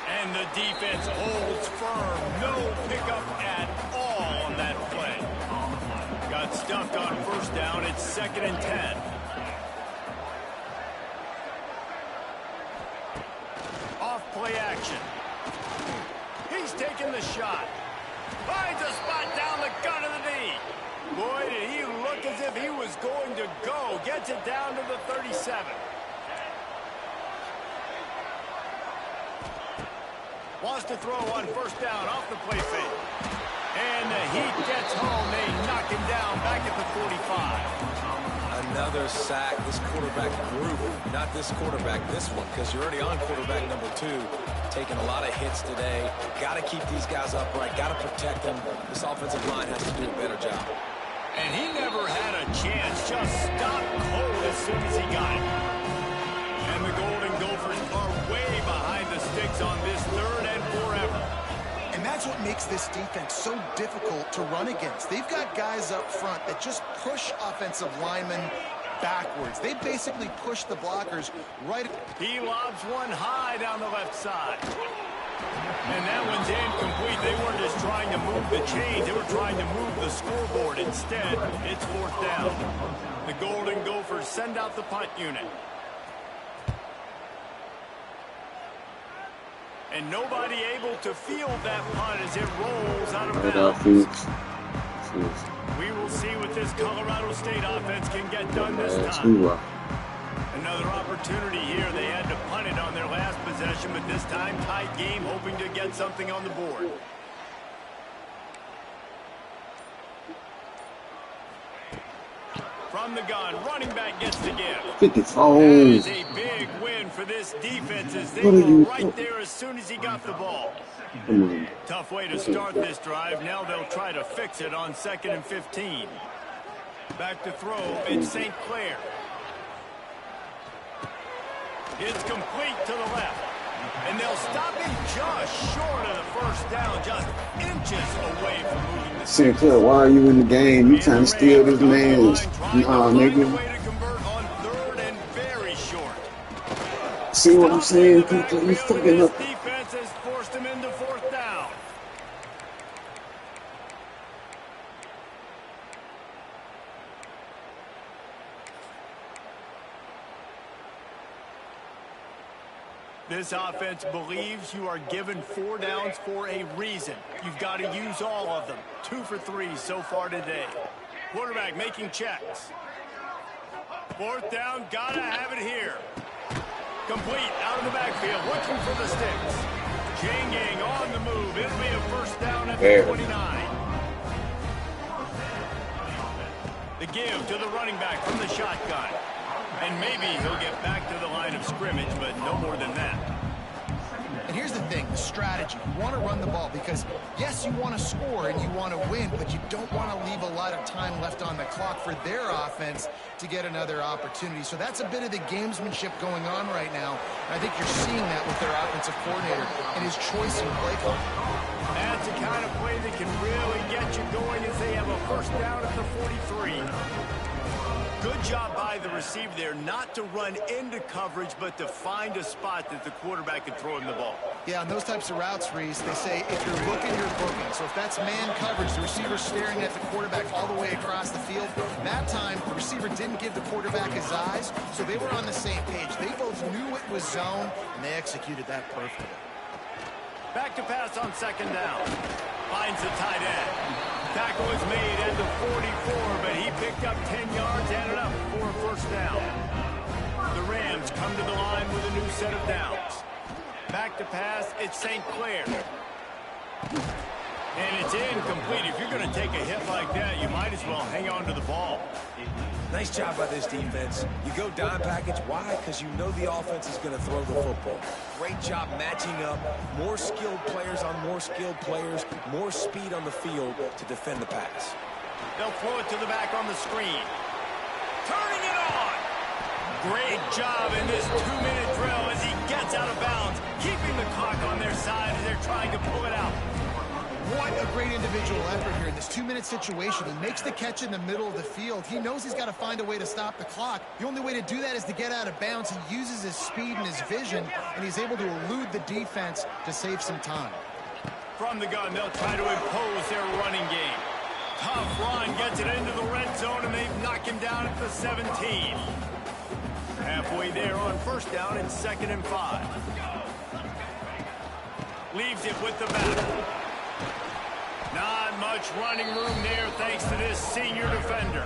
And the defense holds firm. No pickup at all on that play. Got stuffed on first down. It's 2nd and 10. Off play action. He's taking the shot. Finds a spot down the gun of the knee. Boy, did he look as if he was going to go. Gets it down to the 37. Wants to throw on first down off the play fake. And the heat gets home. They knock him down back at the 45. Another sack. This quarterback group, not this quarterback, this one, because you're already on quarterback number 2. Taking a lot of hits today. Got to keep these guys upright. Got to protect them. This offensive line has to do a better job. And he never had a chance. Just stopped cold as soon as he got it. And the Golden Gophers are way behind the sticks on this 3rd and forever. And that's what makes this defense so difficult to run against. They've got guys up front that just push offensive linemen backwards. They basically push the blockers right. He lobs one high down the left side. And that one's incomplete. They weren't just trying to move the chains. They were trying to move the scoreboard. Instead, it's 4th down. The Golden Gophers send out the punt unit. And nobody able to field that punt as it rolls out of bounds. We will see what this Colorado State offense can get done this time. Another opportunity here. They had to punt it on their last possession, but this time tight game, hoping to get something on the board. From the gun, running back gets the give. 54. That is a big win for this defense as they were right there as soon as he got the ball. Tough way to start this drive. Now they'll try to fix it on 2nd and 15. Back to throw. It's St. Clair. It's complete to the left. And they'll stop him just short of the first down, just inches away from moving the St. Clair, why are you in the game? You trying to steal this man's nigga. See what I'm saying? You fucking up. Defense has forced him into 4th down. This offense believes you are given 4 downs for a reason. You've got to use all of them. 2 for 3 so far today. Quarterback making checks. 4th down, gotta have it here. Complete, out of the backfield, looking for the sticks. Chain gang on the move. It'll be a first down at the 29. The give to the running back from the shotgun. And maybe he'll get back to the line of scrimmage, but no more than that. And here's the thing, the strategy. You want to run the ball because, yes, you want to score and you want to win, but you don't want to leave a lot of time left on the clock for their offense to get another opportunity. So that's a bit of the gamesmanship going on right now. And I think you're seeing that with their offensive coordinator and his choice in play call. That's the kind of play that can really get you going as they have a first down at the 43. Good job by the receiver there not to run into coverage, but to find a spot that the quarterback can throw him the ball. Yeah, on those types of routes, Reese, they say if you're looking, you're booking. So if that's man coverage, the receiver's staring at the quarterback all the way across the field. That time, the receiver didn't give the quarterback his eyes, so they were on the same page. They both knew it was zone, and they executed that perfectly. Back to pass on 2nd down. Finds the tight end. Tackle is made at the 44, but he picked up 10 yards, added up for a first down. The the Rams come to the line with a new set of downs. Back to pass, it's St. Clair. And it's incomplete. If you're going to take a hit like that, you might as well hang on to the ball. Nice job by this defense. You go dime package. Why? Because you know the offense is going to throw the football. Great job matching up. More skilled players on more skilled players. More speed on the field to defend the pass. They'll throw it to the back on the screen. Turning it on. Great job in this 2-minute drill as he gets out of bounds, keeping the clock on their side as they're trying to pull it out. What a great individual effort here in this 2-minute situation. He makes the catch in the middle of the field. He knows he's got to find a way to stop the clock. The only way to do that is to get out of bounds. He uses his speed and his vision, and he's able to elude the defense to save some time. From the gun, they'll try to impose their running game. Tough run gets it into the red zone, and they've knocked him down at the 17. Halfway there on first down and 2nd and 5. Leaves it with the back. Not much running room there thanks to this senior defender.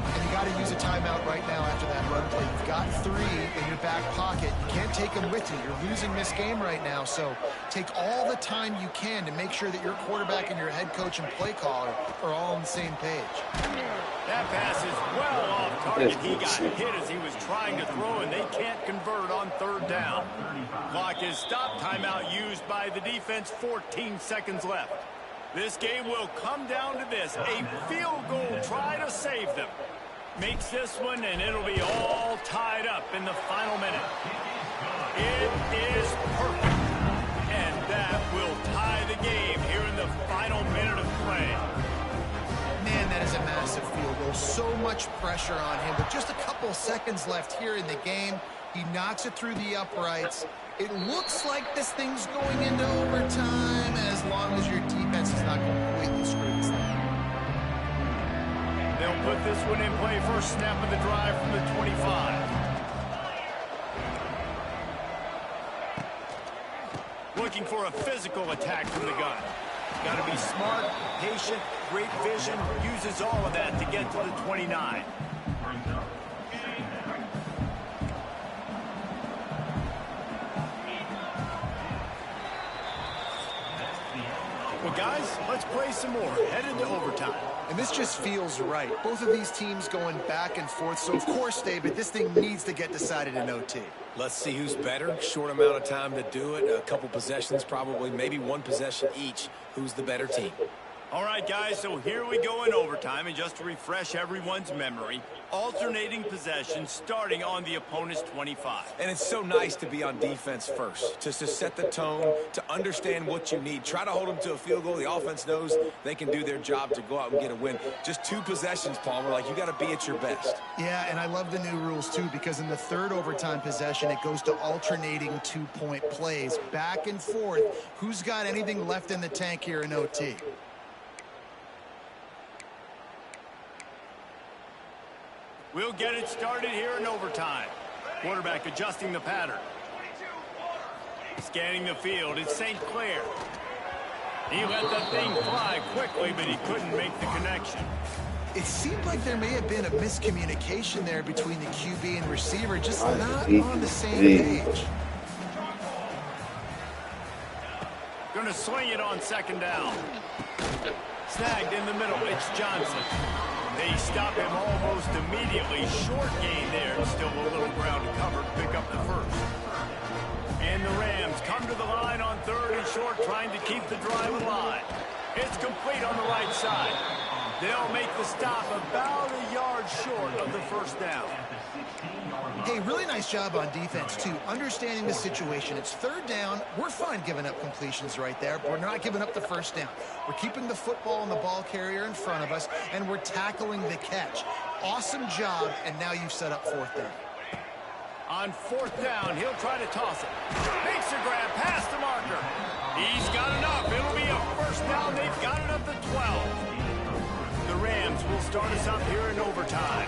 And you got to use a timeout right now after that run play. You've got 3 in your back pocket. You can't take them with you. You're losing this game right now, so take all the time you can to make sure that your quarterback and your head coach and play caller are all on the same page. That pass is well off target. He got hit as he was trying to throw, and they can't convert on 3rd down. Clock is stopped. Timeout used by the defense. 14 seconds left. This game will come down to this. A field goal try to save them. Makes this one, and it'll be all tied up in the final minute. It is perfect. And that will tie the game here in the final minute of play. Man, that is a massive field goal. So much pressure on him. With just a couple seconds left here in the game, he knocks it through the uprights. It looks like this thing's going into overtime as long as your defense is not completely screwed. They'll put this one in play. First snap of the drive from the 25. Looking for a physical attack from the gun. Got to be smart, patient, great vision. Uses all of that to get to the 29. Well, guys, let's play some more. Headed to overtime. And this just feels right. Both of these teams going back and forth. So, of course, David, this thing needs to get decided in OT. Let's see who's better. Short amount of time to do it. A couple possessions, probably maybe one possession each. Who's the better team? All right, guys, so here we go in overtime. And just to refresh everyone's memory, alternating possessions starting on the opponent's 25. And it's so nice to be on defense first, just to set the tone, to understand what you need. Try to hold them to a field goal. The offense knows they can do their job to go out and get a win. Just 2 possessions, Palmer. Like, you got to be at your best. Yeah, and I love the new rules, too, because in the 3rd overtime possession, it goes to alternating 2-point plays. Back and forth. Who's got anything left in the tank here in OT? We'll get it started here in overtime. Quarterback adjusting the pattern. Scanning the field, it's St. Clair. He let that thing fly quickly, but he couldn't make the connection. It seemed like there may have been a miscommunication there between the QB and receiver, just not on the same page. Gonna swing it on 2nd down. Snagged in the middle, it's Johnson. They stop him almost immediately. Short gain there. Still a little ground to cover to pick up the first. And the Rams come to the line on 3rd and short, trying to keep the drive alive. It's complete on the right side. They'll make the stop about a yard short of the first down. Hey, really nice job on defense, too. Understanding the situation. It's 3rd down. We're fine giving up completions right there, but we're not giving up the first down. We're keeping the football and the ball carrier in front of us, and we're tackling the catch. Awesome job, and now you've set up 4th down. On 4th down, he'll try to toss it. Makes a grab past the marker. He's got enough. It'll be a first down. They've got it up to 12. The Rams will start us up here in overtime.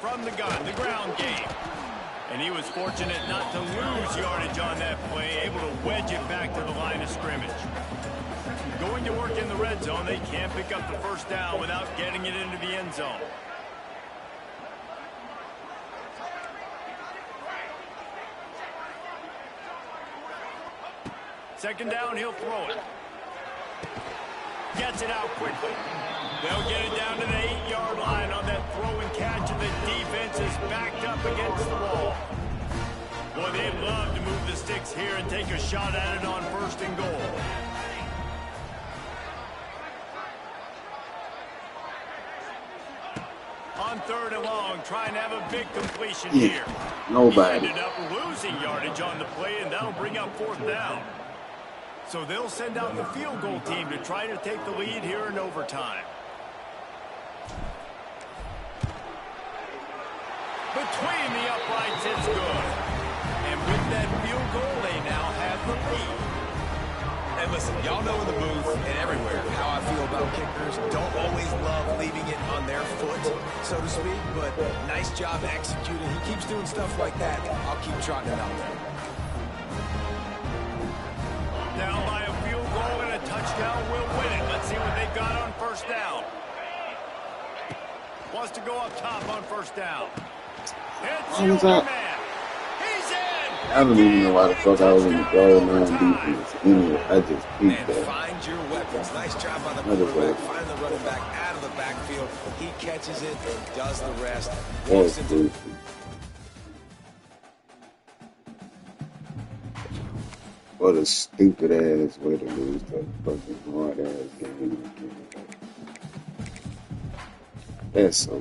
From the gun, the ground game. And he was fortunate not to lose yardage on that play, able to wedge it back to the line of scrimmage. Going to work in the red zone, they can't pick up the first down without getting it into the end zone. Second down, he'll throw it. Gets it out quickly. They'll get it down to the 8-yard line on that throw and catch, and the defense is backed up against the wall. Boy, they'd love to move the sticks here and take a shot at it on 1st and goal. On 3rd and long, trying to have a big completion here. Nobody. He ended up losing yardage on the play, and that'll bring up 4th down. So they'll send out the field goal team to try to take the lead here in overtime. Between the uprights, it's good. And with that field goal, they now have the lead. And listen, y'all know in the booth and everywhere how I feel about kickers. Don't always love leaving it on their foot, so to speak, but nice job executing. He keeps doing stuff like that. I'll keep trotting it out there. Down by a field goal and a touchdown will win it. Let's see what they've got on 1st down. Wants to go up top on 1st down. Hits the open man. He's in. I don't even know why the fuck I was in the goal line defense. Anyway, I just peeked And that. find your weapons. Nice job by the quarterback. Find the running back out of the backfield. He catches it and does the rest. That's goofy. What a stupid ass way to lose that fucking hard ass game. That's so